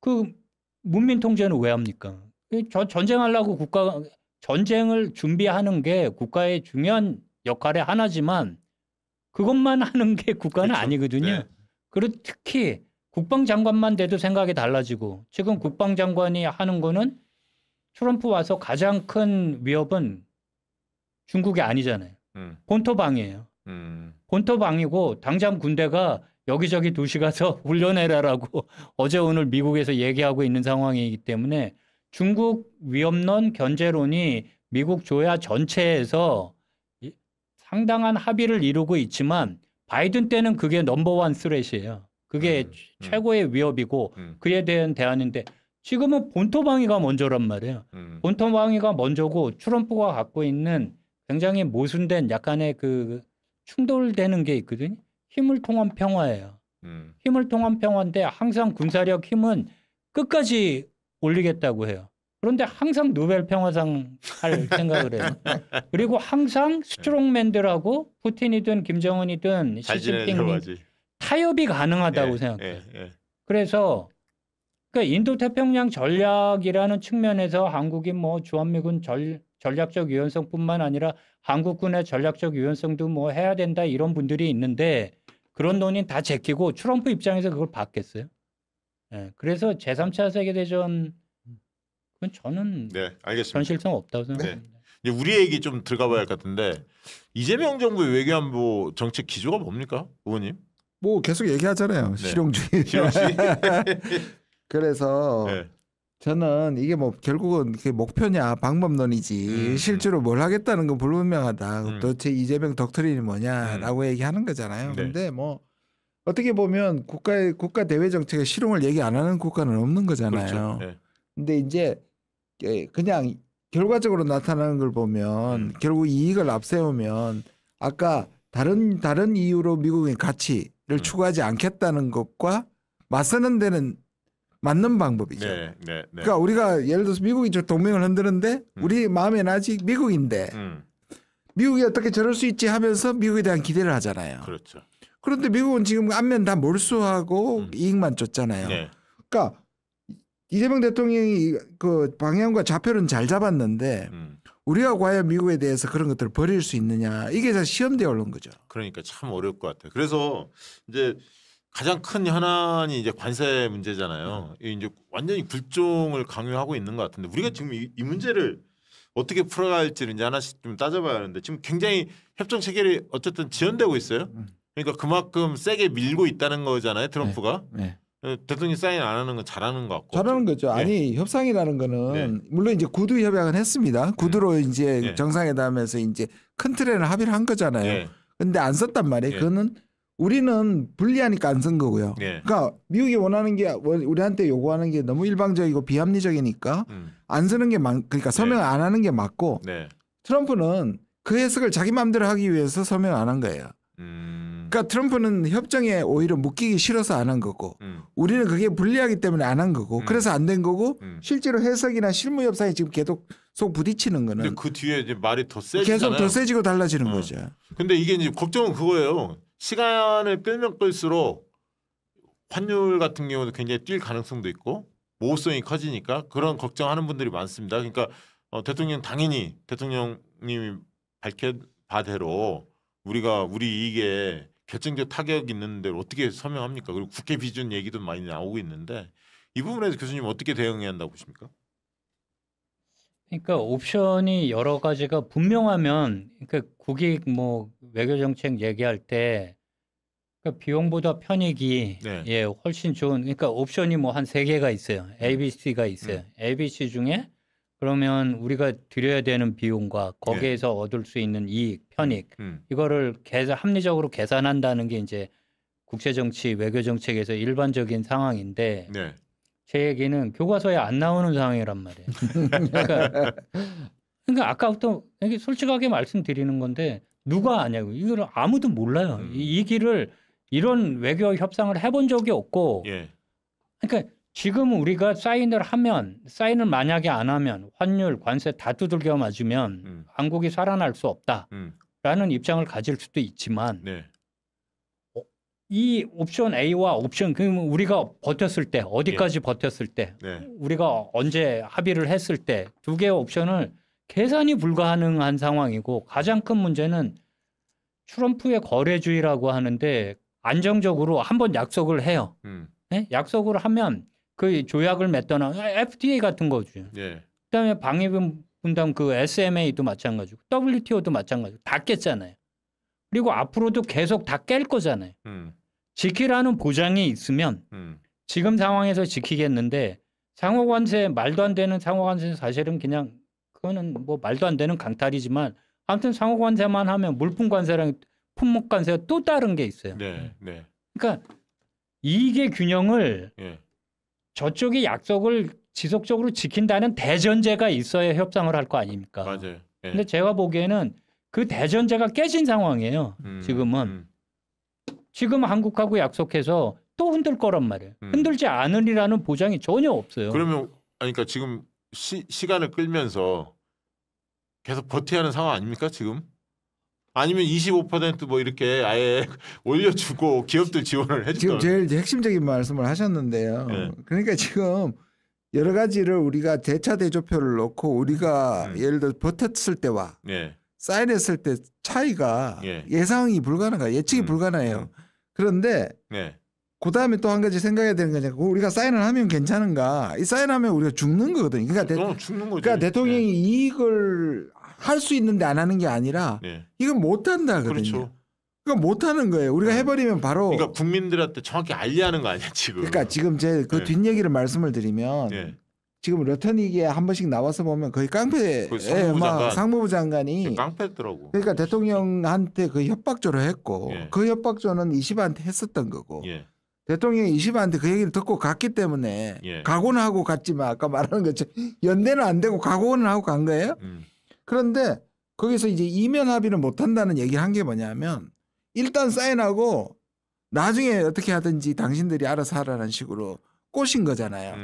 그 문민 통제는 왜 합니까? 전쟁하려고 전쟁을 준비하는 게 국가의 중요한 역할의 하나지만 그것만 하는 게 국가는 그렇죠. 아니거든요. 네. 그리고 특히 국방장관만 돼도 생각이 달라지고 지금 국방장관이 하는 거는 트럼프 와서 가장 큰 위협은 중국이 아니잖아요. 본토방이에요. 본토방이고 당장 군대가 여기저기 도시 가서 훈련해라라고 어제 오늘 미국에서 얘기하고 있는 상황이기 때문에 중국 위협론 견제론이 미국 조야 전체에서 상당한 합의를 이루고 있지만 바이든 때는 그게 넘버원 스레시예요. 그게 최고의 위협이고 그에 대한 대안인데 지금은 본토방위가 먼저란 말이에요. 본토방위가 먼저고 트럼프가 갖고 있는 굉장히 모순된 약간의 그 충돌되는 게 있거든요. 힘을 통한 평화예요. 힘을 통한 평화인데 항상 군사력 힘은 끝까지 올리겠다고 해요. 그런데 항상 노벨 평화상 할 생각을 해요. 그리고 항상 스트롱맨들하고 푸틴이든 김정은이든 시진핑이 타협이 가능하다고 생각해요. 그래서 그러니까 인도태평양 전략이라는 측면에서 한국이 뭐 주한미군 전략적 유연성뿐만 아니라 한국군의 전략적 유연성도 뭐 해야 된다 이런 분들이 있는데 그런 논의는 다 제끼고 트럼프 입장에서 그걸 받겠어요. 그래서 제3차 세계대전 그건 저는 알겠습니다. 현실성 없다고 생각합니다. 이제 우리 얘기 좀 들어가 봐야 할 것 같은데 이재명 정부의 외교안보 정책 기조가 뭡니까, 의원님? 뭐 계속 얘기하잖아요. 실용주의. 그래서 저는 이게 뭐 결국은 그게 목표냐 방법론이지 실제로 뭘 하겠다는 건 불분명하다. 도대체 이재명 덕트린이 뭐냐라고 얘기하는 거잖아요. 근데 뭐 어떻게 보면 국가 대외 정책의 실용을 얘기 안 하는 국가는 없는 거잖아요. 그렇죠. 근데 이제 그냥 결과적으로 나타나는 걸 보면 결국 이익을 앞세우면 아까 다른 이유로 미국의 가치를 추구하지 않겠다는 것과 맞서는 데는 맞는 방법이죠. 그러니까 우리가 예를 들어서 미국이 저 동맹을 흔드는데 우리 마음에는 아직 미국인데 미국이 어떻게 저럴 수 있지 하면서 미국에 대한 기대를 하잖아요. 그렇죠. 그런데 미국은 지금 안면 다 몰수하고 이익만 쫓잖아요. 그러니까 이재명 대통령이 그 방향과 좌표는 잘 잡았는데 우리가 과연 미국에 대해서 그런 것들을 버릴 수 있느냐 이게 다 시험대에 오른 거죠. 그러니까 참 어려울 것 같아요. 그래서 이제 가장 큰 현안이 이제 관세 문제잖아요. 이제 완전히 굴종을 강요하고 있는 것 같은데 우리가 지금 이 문제를 어떻게 풀어갈지를 이제 하나씩 좀 따져봐야 하는데 지금 굉장히 협정 체결이 어쨌든 지연되고 있어요. 그러니까 그만큼 세게 밀고 있다는 거잖아요. 트럼프가. 대통령이 사인 안 하는 건 잘하는 것 같고. 잘하는 거죠. 아니 협상이라는 거는 물론 이제 구두 협약은 했습니다. 구두로 이제 정상회담에서 이제 큰 틀에는 합의를 한 거잖아요. 근데 안 썼단 말이에요. 그거는 우리는 불리하니까 안 쓴 거고요. 그러니까 미국이 원하는 게 우리한테 요구하는 게 너무 일방적이고 비합리적이니까 안 쓰는 게 그러니까 서명 안 하는 게 맞고 트럼프는 그 해석을 자기 마음대로 하기 위해서 서명 안 한 거예요. 그러니까 트럼프는 협정에 오히려 묶이기 싫어서 안 한 거고 우리는 그게 불리하기 때문에 안 한 거고 그래서 안 된 거고 실제로 해석이나 실무 협상이 지금 계속 부딪히는 거는 근데 그 뒤에 이제 말이 더 세지잖아요. 계속 더 세지고 달라지는 거죠. 근데 이게 이제 걱정은 그거예요. 시간을 끌면 끌수록 환율 같은 경우도 굉장히 뛸 가능성도 있고 모호성이 커지니까 그런 걱정하는 분들이 많습니다. 그러니까 대통령 당연히 대통령님이 밝힌 바대로 우리가 우리 이익에 결정적 타격이 있는데 어떻게 서명합니까? 그리고 국회 비준 얘기도 많이 나오고 있는데 이 부분에서 교수님 어떻게 대응해야 한다고 보십니까? 그러니까 옵션이 여러 가지가 분명하면 그러니까 국익 뭐 외교 정책 얘기할 때 그러니까 비용보다 편익이 훨씬 좋은 그러니까 옵션이 뭐 한 3개가 있어요. ABC가 있어요. ABC 중에 그러면 우리가 들여야 되는 비용과 거기에서 얻을 수 있는 이익, 편익 이거를 합리적으로 계산한다는 게 이제 국제정치, 외교정책에서 일반적인 상황인데 제 얘기는 교과서에 안 나오는 상황이란 말이에요. 그러니까 아까부터 솔직하게 말씀드리는 건데 누가 아냐고 이걸 아무도 몰라요. 이 길을 이런 외교 협상을 해본 적이 없고 그러니까 지금 우리가 사인을 만약에 안 하면 환율, 관세 다 두들겨 맞으면 한국이 살아날 수 없다라는 입장을 가질 수도 있지만 이 옵션 A와 옵션 그러면 우리가 버텼을 때 어디까지 버텼을 때 우리가 언제 합의를 했을 때 2개의 옵션을 계산이 불가능한 상황이고 가장 큰 문제는 트럼프의 거래주의라고 하는데 안정적으로 한번 약속을 해요. 네? 약속을 하면 그 조약을 맺거나 FDA 같은 거죠. 예. 그다음에 방위분담 그 SMA도 마찬가지고 WTO도 마찬가지고 다 깼잖아요. 그리고 앞으로도 계속 다 깰 거잖아요. 지키라는 보장이 있으면 지금 상황에서 지키겠는데 상호관세 말도 안 되는 상호관세 사실은 그냥 그거는 뭐 말도 안 되는 강탈이지만 아무튼 상호관세만 하면 물품관세랑 품목관세가 또 다른 게 있어요. 네, 네. 그러니까 이게 균형을 예. 저쪽이 약속을 지속적으로 지킨다는 대전제가 있어야 협상을 할 거 아닙니까? 맞아요. 예. 근데 제가 보기에는 그 대전제가 깨진 상황이에요. 지금은. 지금 한국하고 약속해서 또 흔들 거란 말이에요. 흔들지 않으리라는 보장이 전혀 없어요. 그러면 그러니까 지금 시간을 끌면서 계속 버텨야 하는 상황 아닙니까 지금? 아니면 25%뭐 이렇게 아예 올려주고 기업들 지원을 해주던. 지금 제일 핵심적인 말씀을 하셨는데요. 네. 그러니까 지금 여러 가지를 우리가 대차 대조표를 놓고 우리가 예를 들어 버텼을 때와 네. 사인했을 때 차이가 예상이 불가능해요. 예측이 불가능해요. 그런데 네. 그 다음에 또 한 가지 생각해야 되는 거냐. 우리가 사인을 하면 괜찮은가. 이 사인하면 우리가 죽는 거거든요. 그러니까, 죽는 거지. 그러니까 대통령이 이익을 할 수 있는데 안 하는 게 아니라 이건 못 한다거든요. 그렇죠. 그러니까 못 하는 거예요. 우리가 해버리면 바로. 그러니까 국민들한테 정확히 알리하는 거 아니야 지금. 그러니까 지금 제 그 뒷얘기를 말씀을 드리면 지금 러터닉에 한 번씩 나와서 보면 거의 깡패. 상무부 장관이 깡패더라고. 그러니까 대통령한테 그 협박조를 했고 그 협박조는 이시바한테 했었던 거고. 대통령이 이시바한테 그 얘기를 듣고 갔기 때문에 각오는 하고 갔지만 아까 말하는 것처럼 연대는 안 되고 각오는 하고 간 거예요. 그런데 거기서 이제 이면 합의를 못 한다는 얘기를 한 게 뭐냐면 일단 사인하고 나중에 어떻게 하든지 당신들이 알아서 하라는 식으로 꼬신 거잖아요.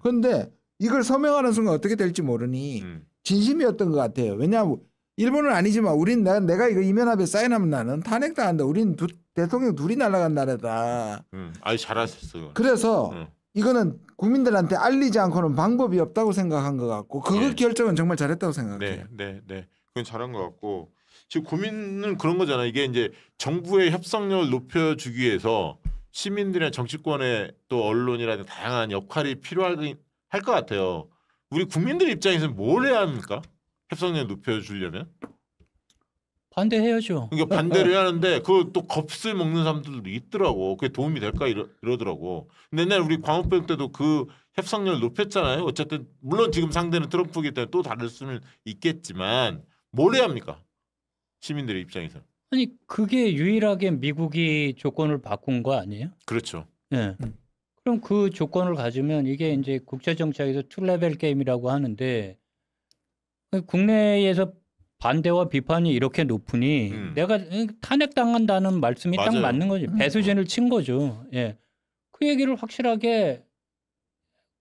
그런데 이걸 서명하는 순간 어떻게 될지 모르니 진심이었던 것 같아요. 왜냐하면 일본은 아니지만 우린 내가 이거 이면 합의에 사인하면 나는 탄핵당한다. 우린 대통령 둘이 날아간 나라다. 아주 잘하셨어요. 그래서 이거는 국민들한테 알리지 않고는 방법이 없다고 생각한 것 같고 그 결정은 정말 잘했다고 생각해요. 네. 그건 잘한 것 같고 지금 고민은 그런 거잖아요. 이게 이제 정부의 협상력을 높여주기 위해서 시민들이나 정치권의 또 언론이라든지 다양한 역할이 필요할 것 같아요. 우리 국민들 입장에서는 뭘 해야 합니까? 협상력 높여주려면? 반대해야죠. 그러니까 반대를 해야 하는데 그걸 또 겁을 먹는 사람들도 있더라고. 그게 도움이 될까 이러더라고. 근데 옛날 우리 광우병 때도 그 협상력을 높였잖아요. 어쨌든 물론 지금 상대는 트럼프이기 때문에 또 다를 수는 있겠지만 뭘 해야 합니까? 시민들의 입장에서. 아니 그게 유일하게 미국이 조건을 바꾼 거 아니에요? 그렇죠. 네. 그럼 그 조건을 가지면 이게 이제 국제정치학에서 투레벨 게임이라고 하는데 국내에서 반대와 비판이 이렇게 높으니 내가 탄핵당한다는 말씀이 맞아요. 딱 맞는 거지. 배수진을 친 거죠. 예. 그 얘기를 확실하게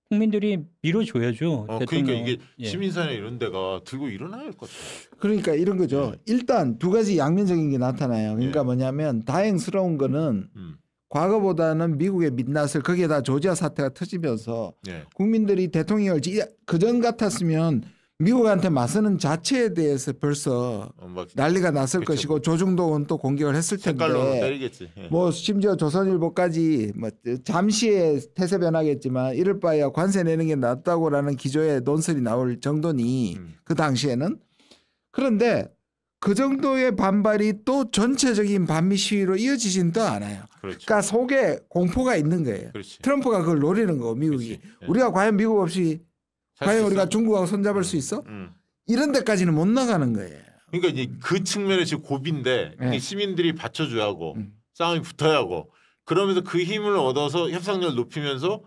국민들이 밀어줘야죠. 그러니까 이게 시민사회 이런 데가 들고 일어나야 할 것 같아요. 그러니까 이런 거죠. 일단 두 가지 양면적인 게 나타나요. 그러니까 뭐냐면 다행스러운 거는 과거보다는 미국의 민낯을 거기에다 조지아 사태가 터지면서 국민들이 대통령을 그전 같았으면 미국한테 맞서는 자체에 대해서 벌써 난리가 났을 것이고 조중동은 또 공격을 했을 텐데 때리겠지. 뭐 심지어 조선일보까지 뭐 잠시의 태세 변하겠지만 이럴 바에야 관세 내는 게 낫다고라는 기조의 논설이 나올 정도니 그 당시에는. 그런데 그 정도의 반발이 또 전체적인 반미 시위로 이어지진도 않아요. 그러니까 속에 공포가 있는 거예요. 트럼프가 그걸 노리는 거고 미국이. 우리가 과연 미국 없이 과연 우리가 중국하고 손잡을 수 있어? 이런 데까지는 못 나가는 거예요. 그러니까 이제 그 측면에 지금 고비인데 시민들이 받쳐줘야 하고 싸움이 붙어야 하고 그러면서 그 힘을 얻어서 협상력을 높이면서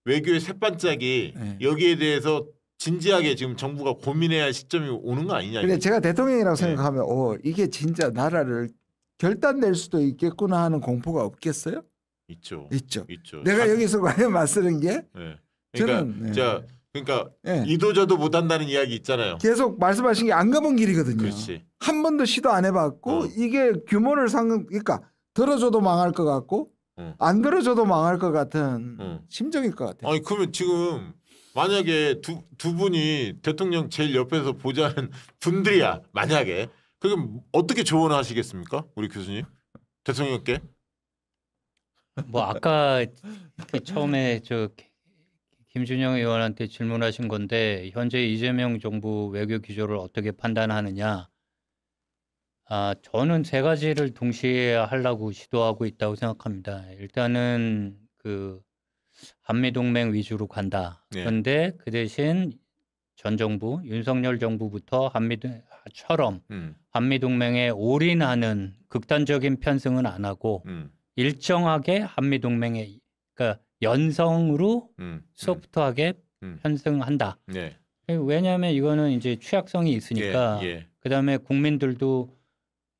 외교의 셋반짝이 여기에 대해서 진지하게 지금 정부가 고민해야 할 시점이 오는 거 아니냐. 근데 제가 대통령이라고 생각하면 이게 진짜 나라를 결단낼 수도 있겠구나 하는 공포가 없겠어요? 있죠. 내가 여기서 과연 맞서는 게 그러니까 저는 그러니까 이도저도 못한다는 이야기 있잖아요. 계속 말씀하신 게 안 가본 길이거든요. 그렇지. 한 번도 시도 안 해봤고 이게 규모를 그러니까 들어줘도 망할 것 같고 안 들어줘도 망할 것 같은 심정일 것 같아요. 아니 그러면 지금 만약에 두 분이 대통령 제일 옆에서 보자는 분들이야. 만약에 그럼 어떻게 조언하시겠습니까? 우리 교수님 대통령께? 뭐 아까 처음에 저 김준영 의원한테 질문하신 건데 현재 이재명 정부 외교 기조를 어떻게 판단하느냐. 저는 세 가지를 동시에 하려고 시도하고 있다고 생각합니다. 일단은 그 한미동맹 위주로 간다. 그런데 그 대신 전 정부 윤석열 정부부터 한미동맹에 올인하는 극단적인 편승은 안 하고 일정하게 한미동맹에 그러니까 연성으로 소프트하게 편승한다. 왜냐하면 이거는 이제 취약성이 있으니까. 그다음에 국민들도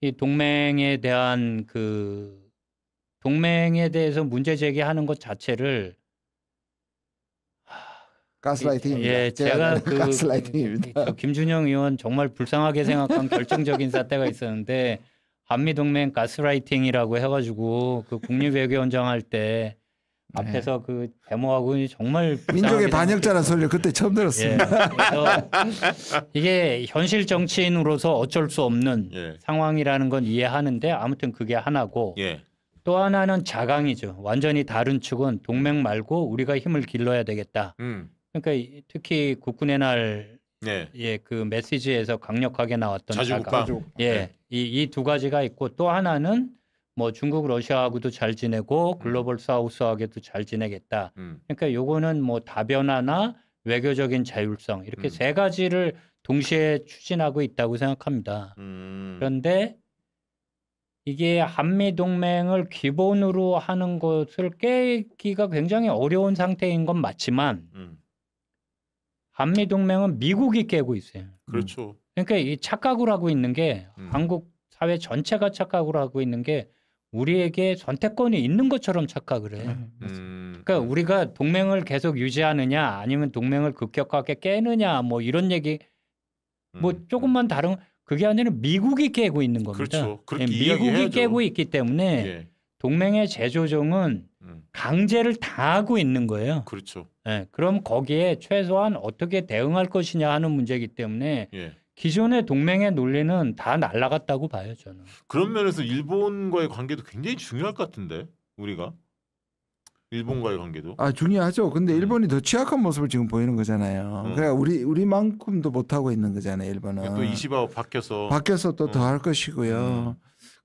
이 동맹에 대한 그 동맹에 대해서 문제 제기하는 것 자체를 가스라이팅입니다. 제가 그 가스라이팅입니다. 김준영 의원 정말 불쌍하게 생각한 결정적인 사태가 있었는데 한미동맹 가스라이팅이라고 해가지고 그 국립외교원장 할 때 앞에서 그 데모하고 정말 민족의 반역자라는 소리를 그때 처음 들었습니다. 그래서 이게 현실 정치인으로서 어쩔 수 없는 상황이라는 건 이해하는데 아무튼 그게 하나고 또 하나는 자강이죠. 완전히 다른 축은 동맹 말고 우리가 힘을 길러야 되겠다. 그러니까 특히 국군의 날 그 메시지에서 강력하게 나왔던 자주국방. 이 두 가지가 있고 또 하나는 뭐 중국 러시아하고도 잘 지내고 글로벌 사우스하고도 잘 지내겠다. 그러니까 요거는 뭐 다변화나 외교적인 자율성 이렇게 세 가지를 동시에 추진하고 있다고 생각합니다. 그런데 이게 한미동맹을 기본으로 하는 것을 깨기가 굉장히 어려운 상태인 건 맞지만 한미동맹은 미국이 깨고 있어요. 그렇죠. 그러니까 이 착각을 하고 있는 게 한국 사회 전체가 착각을 하고 있는 게 우리에게 선택권이 있는 것처럼 착각을 해요. 그러니까 우리가 동맹을 계속 유지하느냐 아니면 동맹을 급격하게 깨느냐 뭐 이런 얘기 뭐 조금만 다른 그게 아니라 미국이 깨고 있는 겁니다. 그렇죠. 미국이 깨고 있기 때문에 동맹의 재조정은 강제를 당하고 있는 거예요. 그렇죠. 그럼 거기에 최소한 어떻게 대응할 것이냐 하는 문제이기 때문에 기존의 동맹의 논리는 다 날아갔다고 봐요, 저는. 그런 면에서 일본과의 관계도 굉장히 중요할 것 같은데 우리가 일본과의 관계도. 중요하죠. 근데 일본이 더 취약한 모습을 지금 보이는 거잖아요. 그러니까 우리만큼도 못 하고 있는 거잖아요, 일본은. 또 이시바와 바뀌어서 또 더 할 것이고요.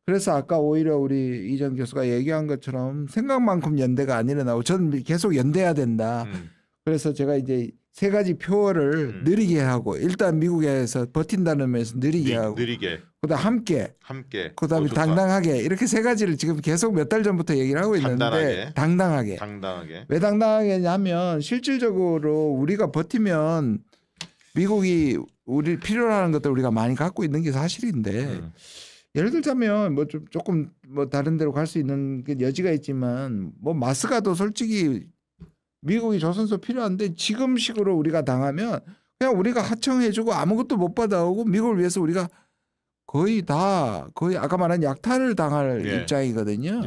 그래서 아까 오히려 우리 이전 교수가 얘기한 것처럼 생각만큼 연대가 안 일어나고 저는 계속 연대해야 된다. 그래서 제가 이제 세 가지 표어를 느리게 하고 일단 미국에서 버틴다는 면에서 느리게 하고 그다음 함께 그다음에 당당하게 이렇게 세 가지를 지금 계속 몇 달 전부터 얘기를 하고 있는데 당당하게 왜 당당하게냐면 실질적으로 우리가 버티면 미국이 우리 필요로 하는 것들 우리가 많이 갖고 있는 게 사실인데 예를 들자면 뭐 좀 조금 뭐 다른 데로 갈 수 있는 게 여지가 있지만 뭐 마스가도 솔직히 미국이 조선소 필요한데 지금식으로 우리가 당하면 그냥 우리가 하청해주고 아무것도 못 받아오고 미국을 위해서 우리가 거의 아까 말한 약탈을 당할 입장이거든요.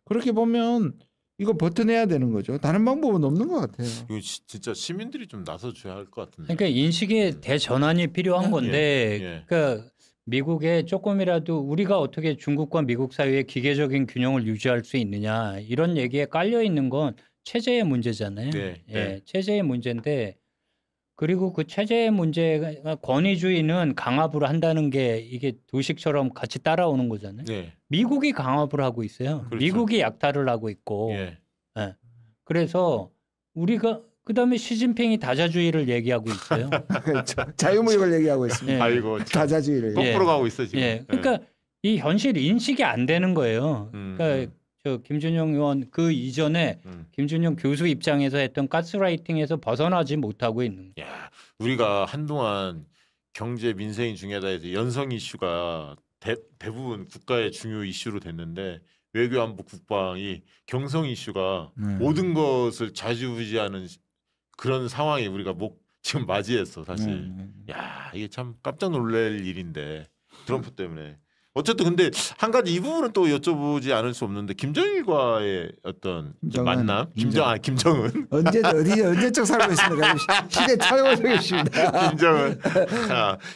그렇게 보면 이거 버텨내야 되는 거죠. 다른 방법은 없는 것 같아요. 이거 진짜 시민들이 좀 나서줘야 할 것 같은데. 그러니까 인식의 대전환이 필요한 건데 그러니까 미국에 조금이라도 우리가 어떻게 중국과 미국 사이의 기계적인 균형을 유지할 수 있느냐 이런 얘기에 깔려 있는 건 체제의 문제잖아요. 체제의 문제인데 그리고 그 체제의 문제가 권위주의는 강압을 한다는 게 이게 도식처럼 같이 따라오는 거잖아요. 미국이 강압을 하고 있어요. 그렇죠. 미국이 약탈을 하고 있고. 그래서 우리가 그다음에 시진핑이 다자주의를 얘기하고 있어요. 그렇죠. 자유무역을 얘기하고 있습니다. 아이고 다자주의를. 거꾸로 가고 있어 지금. 그러니까 이 현실 인식이 안 되는 거예요. 그러니까 저 김준영 의원 그 이전에 김준영 교수 입장에서 했던 가스라이팅에서 벗어나지 못하고 있는 거예요. 우리가 한동안 경제 민생이 중요하다 해서 연성 이슈가 대부분 국가의 중요 이슈로 됐는데 외교 안보 국방이 경성 이슈가 모든 것을 좌지우지하는 그런 상황이 우리가 지금 맞이했어 사실. 이게 참 깜짝 놀랄 일인데 트럼프 때문에. 어쨌든 근데 한 가지 이 부분은 또 여쭤보지 않을 수 없는데 김정일과의 어떤 만남, 김정은 언제적 살고 있습니까? 시대 차용을 하고 있습니다.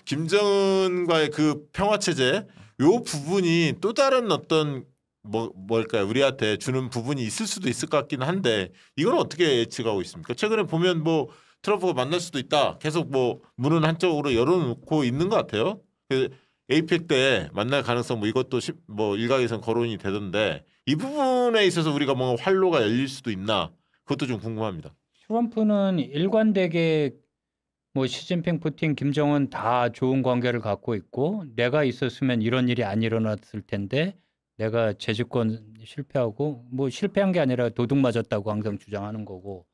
김정은과의 그 평화 체제 요 부분이 또 다른 어떤 뭘까요? 우리한테 주는 부분이 있을 수도 있을 것 같긴 한데 이건 어떻게 예측하고 있습니까? 최근에 보면 뭐 트럼프가 만날 수도 있다. 계속 뭐 문은 한쪽으로 열어놓고 있는 것 같아요. 그 에이펙 때 만날 가능성 뭐 이것도 뭐 일각에선 거론이 되던데 이 부분에 있어서 우리가 뭔가 활로가 열릴 수도 있나? 그것도 좀 궁금합니다. 트럼프는 일관되게 뭐 시진핑, 푸틴, 김정은 다 좋은 관계를 갖고 있고 내가 있었으면 이런 일이 안 일어났을 텐데 내가 재집권 실패하고 뭐 실패한 게 아니라 도둑 맞았다고 항상 주장하는 거고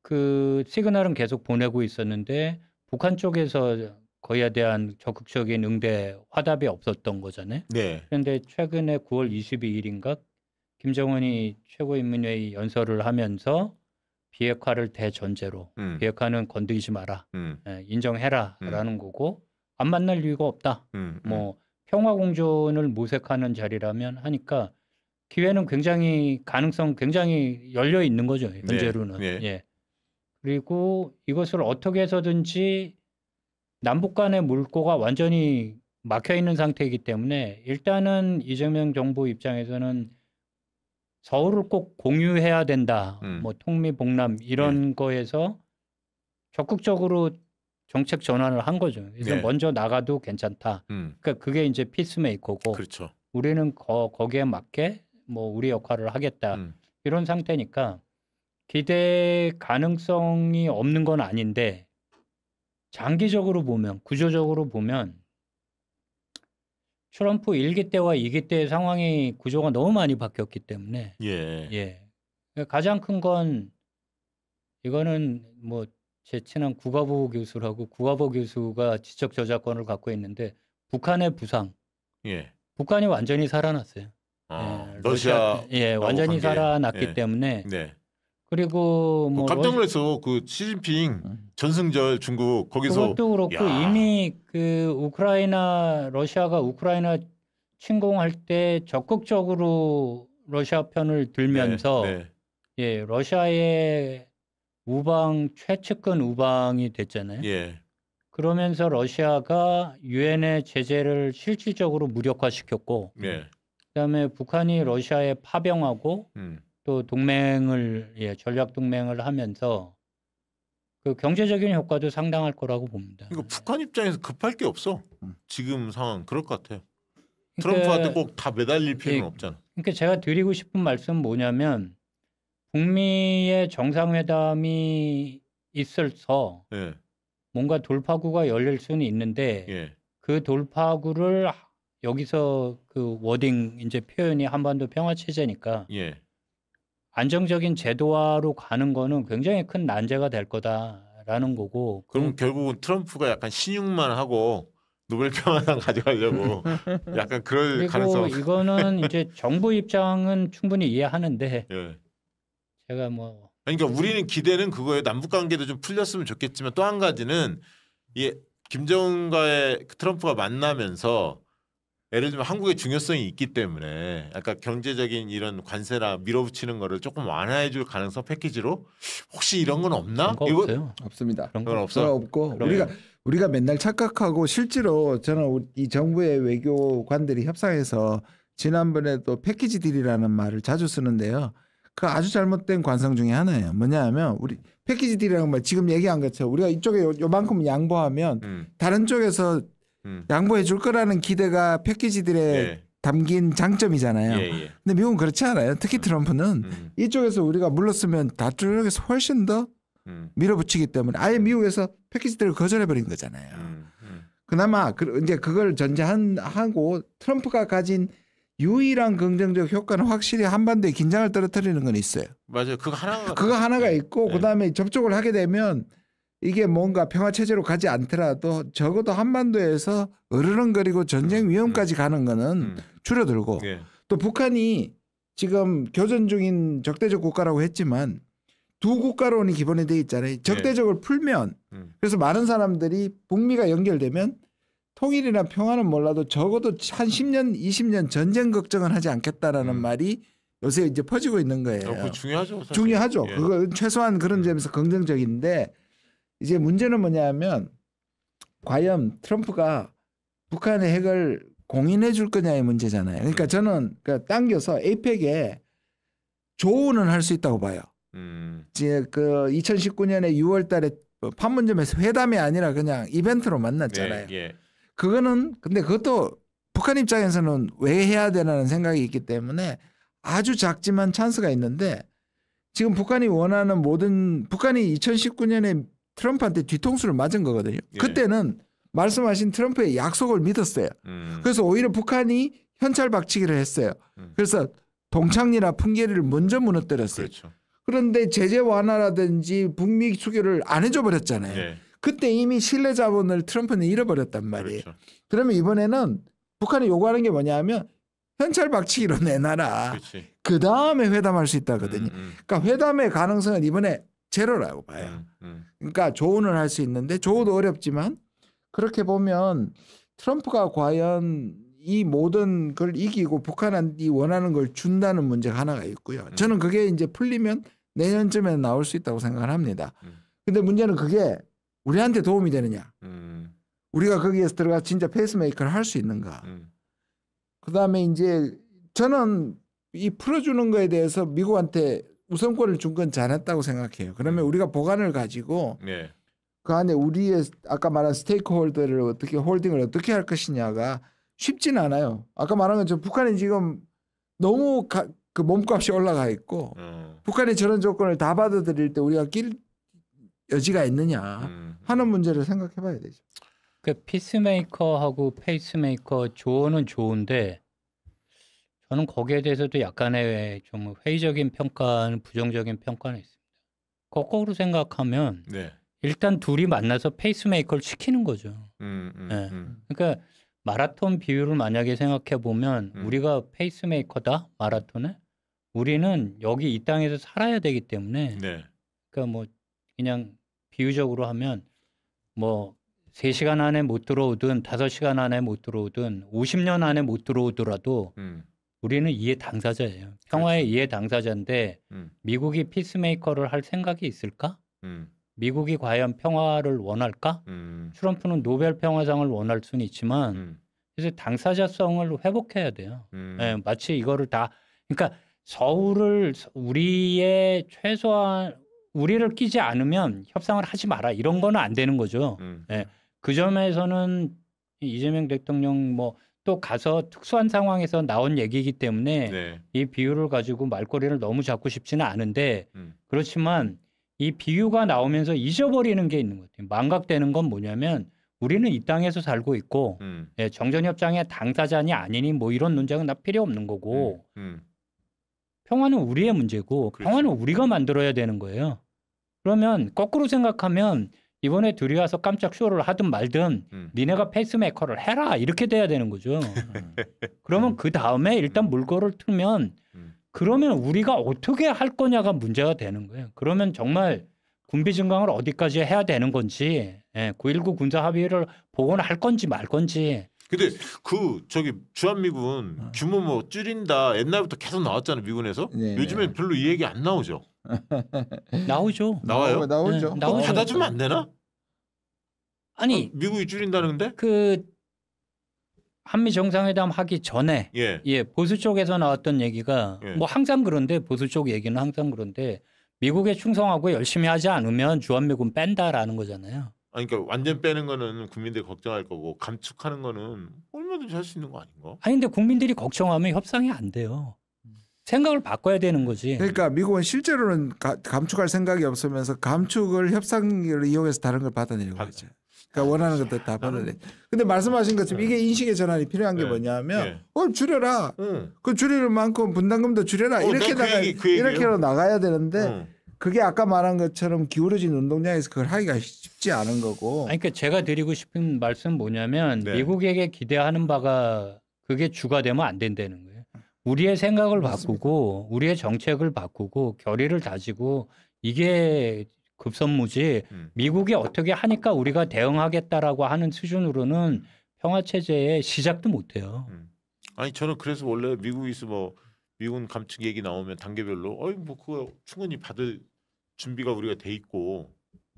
그 시그널은 계속 보내고 있었는데 북한 쪽에서 거기에 대한 적극적인 응대 화답이 없었던 거잖아요. 네. 그런데 최근에 9월 22일인가 김정은이 최고인민회의 연설을 하면서 비핵화를 대전제로 비핵화는 건드리지 마라. 인정해라라는 거고 안 만날 이유가 없다. 뭐 평화 공존을 모색하는 자리라면 하니까 기회는 굉장히 가능성 굉장히 열려 있는 거죠. 현재로는. 네. 네. 예. 그리고 이것을 어떻게 해서든지 남북 간의 물꼬가 완전히 막혀 있는 상태이기 때문에 일단은 이재명 정부 입장에서는 서울을 꼭 공유해야 된다. 뭐 통미봉남 이런 거에서 적극적으로 정책 전환을 한 거죠. 그래서 먼저 나가도 괜찮다. 그러니까 그게 이제 피스메이커고 그렇죠. 우리는 거기에 맞게 뭐 우리 역할을 하겠다. 이런 상태니까 기대 가능성이 없는 건 아닌데 장기적으로 보면 구조적으로 보면 트럼프 1기 때와 2기 때의 상황이 구조가 너무 많이 바뀌었기 때문에 예. 가장 큰 건 이거는 뭐 제 친한 국가보 교수라고 국가보 교수가 지적 저작권을 갖고 있는데 북한의 부상. 북한이 완전히 살아났어요. 러시아 완전히 살아났기 때문에 그리고 뭐 깜짝 놀라서 그 시진핑 전승절 중국 거기서 그것도 그렇고 이미 그 러시아가 우크라이나 침공할 때 적극적으로 러시아 편을 들면서 러시아의 최측근 우방이 됐잖아요. 그러면서 러시아가 유엔의 제재를 실질적으로 무력화시켰고 그다음에 북한이 러시아에 파병하고 또 동맹을 전략 동맹을 하면서 그 경제적인 효과도 상당할 거라고 봅니다. 그러니까 북한 입장에서 급할 게 없어. 지금 상황 그럴 것 같아요. 트럼프한테 꼭 다 매달릴 필요는 없잖아. 그러니까 제가 드리고 싶은 말씀은 뭐냐면 북미의 정상회담이 있어서 뭔가 돌파구가 열릴 수는 있는데 그 돌파구를 여기서 그 워딩 이제 표현이 한반도 평화 체제니까 안정적인 제도화로 가는 거는 굉장히 큰 난제가 될 거다라는 거고. 그럼 결국은 트럼프가 약간 신용만 하고 노벨 평화상 가져가려고 약간 그럴 가능성. 그리고 이거는 이제 정부 입장은 충분히 이해하는데 제가 뭐 그러니까 우리는 기대는 그거에 남북 관계도 좀 풀렸으면 좋겠지만 또 한 가지는 이 김정은과의 트럼프가 만나면서 예를 들면 한국의 중요성이 있기 때문에 약간 경제적인 이런 관세나 밀어붙이는 거를 조금 완화해줄 가능성 패키지로 혹시 이런 건 없나? 그런 거 없어요. 없습니다. 그런 건 없어. 없고 우리가 맨날 착각하고 실제로 저는 이 정부의 외교관들이 협상에서 지난번에도 패키지 딜이라는 말을 자주 쓰는데요. 그 아주 잘못된 관성 중에 하나예요. 뭐냐하면 우리 패키지 딜이라는 말 지금 얘기한 것처럼 우리가 이쪽에 요만큼 양보하면 다른 쪽에서 양보해 줄 거라는 기대가 패키지들에 담긴 장점이잖아요. 근데 미국은 그렇지 않아요. 특히 트럼프는 이쪽에서 우리가 물렀으면 다쪽에서 훨씬 더 밀어붙이기 때문에 아예 미국에서 패키지들을 거절해버린 거잖아요. 그나마 이제 그걸 전제하고 트럼프가 가진 유일한 긍정적 효과는 확실히 한반도의 긴장을 떨어뜨리는 건 있어요. 맞아요. 그거 하나가 있고 그다음에 접촉을 하게 되면 이게 뭔가 평화 체제로 가지 않더라도 적어도 한반도에서 으르렁거리고 전쟁 위험까지 가는 거는 줄어들고 또 북한이 지금 교전 중인 적대적 국가라고 했지만 두 국가론이 기본이 돼 있잖아요. 적대적을 풀면 그래서 많은 사람들이 북미가 연결되면 통일이나 평화는 몰라도 적어도 한 10년, 20년 전쟁 걱정은 하지 않겠다라는 말이 요새 이제 퍼지고 있는 거예요. 그거 중요하죠. 사실. 중요하죠. 그거 최소한 그런 점에서 긍정적인데 이제 문제는 뭐냐면 과연 트럼프가 북한의 핵을 공인해 줄 거냐의 문제잖아요. 그러니까 저는 당겨서 에이펙에 조언은 할 수 있다고 봐요. 이제 그 2019년에 6월달에 판문점에서 회담이 아니라 그냥 이벤트로 만났잖아요. 네, 예. 그거는 근데 그것도 북한 입장에서는 왜 해야 되나는 생각이 있기 때문에 아주 작지만 찬스가 있는데 지금 북한이 원하는 북한이 2019년에 트럼프한테 뒤통수를 맞은 거거든요. 예. 그때는 말씀하신 트럼프의 약속을 믿었어요. 그래서 오히려 북한이 현찰박치기를 했어요. 그래서 동창리나 풍계리를 먼저 무너뜨렸어요. 그렇죠. 그런데 제재 완화라든지 북미 수교를 안 해줘 버렸잖아요. 네. 그때 이미 신뢰 자본을 트럼프는 잃어버렸단 말이에요. 그렇죠. 그러면 이번에는 북한이 요구하는 게 뭐냐면 현찰박치기로 내놔라. 그 다음에 회담할 수 있다거든요. 그러니까 회담의 가능성은 이번에 제로라고 봐요. 그러니까 조언을 할 수 있는데 조언도 어렵지만 그렇게 보면 트럼프가 과연 이 모든 걸 이기고 북한이 원하는 걸 준다는 문제가 하나가 있고요. 저는 그게 이제 풀리면 내년쯤에 나올 수 있다고 생각을 합니다. 근데 문제는 그게 우리한테 도움이 되느냐. 우리가 거기에서 들어가 진짜 페이스메이커를 할 수 있는가. 그다음에 이제 저는 이 풀어주는 거에 대해서 미국한테 우선권을 준 건 잘했다고 생각해요. 그러면 우리가 보관을 가지고 네. 그 안에 우리의 아까 말한 스테이크홀더를 어떻게 홀딩을 어떻게 할 것이냐가 쉽지는 않아요. 아까 말한 것처럼 북한이 지금 너무 그 몸값이 올라가 있고 북한이 저런 조건을 다 받아들일 때 우리가 낄 여지가 있느냐 하는 문제를 생각해 봐야 되죠. 그 피스메이커하고 페이스메이커 조언은 좋은데 저는 거기에 대해서도 약간의 좀 회의적인 평가는 부정적인 평가는 있습니다. 거꾸로 생각하면 네. 일단 둘이 만나서 페이스메이커를 시키는 거죠. 네. 그러니까 마라톤 비유를 만약에 생각해 보면 우리가 페이스메이커다 마라톤에 우리는 여기 이 땅에서 살아야 되기 때문에 네. 그러니까 뭐 그냥 비유적으로 하면 뭐 3시간 안에 못 들어오든 5시간 안에 못 들어오든 50년 안에 못 들어오더라도 우리는 이해 당사자예요. 평화의 이해 당사자인데 미국이 피스메이커를 할 생각이 있을까? 미국이 과연 평화를 원할까? 트럼프는 노벨 평화상을 원할 수는 있지만 그래서 당사자성을 회복해야 돼요. 네, 마치 이거를 다 그러니까 서울을 우리의 최소한 우리를 끼지 않으면 협상을 하지 마라 이런 거는 안 되는 거죠. 네, 그 점에서는 이재명 대통령 뭐 또 가서 특수한 상황에서 나온 얘기이기 때문에 네. 이 비유를 가지고 말꼬리를 너무 잡고 싶지는 않은데 그렇지만 이 비유가 나오면서 잊어버리는 게 있는 것 같아요. 망각되는 건 뭐냐면 우리는 이 땅에서 살고 있고 예, 정전협정의 당사자니 아니니 뭐 이런 논쟁은 다 필요 없는 거고 평화는 우리의 문제고 그렇죠. 평화는 우리가 만들어야 되는 거예요. 그러면 거꾸로 생각하면 이번에 둘이 와서 깜짝 쇼를 하든 말든 니네가 페이스메이커를 해라 이렇게 돼야 되는 거죠. 그러면 그 다음에 일단 물꼬를 틀면 그러면 우리가 어떻게 할 거냐가 문제가 되는 거예요. 그러면 정말 군비 증강을 어디까지 해야 되는 건지 9.19 군사 합의를 복원할 건지 말 건지. 근데 그 저기 주한미군 규모 뭐 줄인다 옛날부터 계속 나왔잖아요 미군에서. 네네. 요즘엔 별로 이 얘기 안 나오죠. 나오죠. 나와요? 나오죠. 네, 나오죠. 받아주면 안 되나? 아니 미국이 줄인다는데? 그 한미 정상회담 하기 전에 예. 보수 쪽에서 나왔던 얘기가 뭐 항상 그런데 보수 쪽 얘기는 항상 그런데 미국에 충성하고 열심히 하지 않으면 주한미군 뺀다라는 거잖아요. 아니, 그러니까 완전 빼는 거는 국민들이 걱정할 거고 감축하는 거는 얼마든지 할 수 있는 거 아닌가? 아니 근데 국민들이 걱정하면 협상이 안 돼요. 생각을 바꿔야 되는 거지. 그러니까 미국은 실제로는 감축할 생각이 없으면서 감축을 협상을 이용해서 다른 걸 받아내려고 하죠. 그러니까 원하는 것들 다 받아내. 근데 말씀하신 것처럼 이게 인식의 전환이 필요한 게 뭐냐면 줄여라. 그 줄이는 만큼 분담금도 줄여라. 이렇게 이렇게로 나가야 되는데 그게 아까 말한 것처럼 기울어진 운동장에서 그걸 하기가 쉽지 않은 거고. 아니, 그러니까 제가 드리고 싶은 말씀 뭐냐면 미국에게 기대하는 바가 그게 주가 되면 안 된다는 거예요. 우리의 생각을 바꾸고 우리의 정책을 바꾸고 결의를 다지고 이게 급선무지 미국이 어떻게 하니까 우리가 대응하겠다라고 하는 수준으로는 평화체제의 시작도 못해요. 아니 저는 그래서 원래 미국에서 뭐 미군 감축 얘기 나오면 단계별로 뭐 그거 충분히 받을 준비가 우리가 돼 있고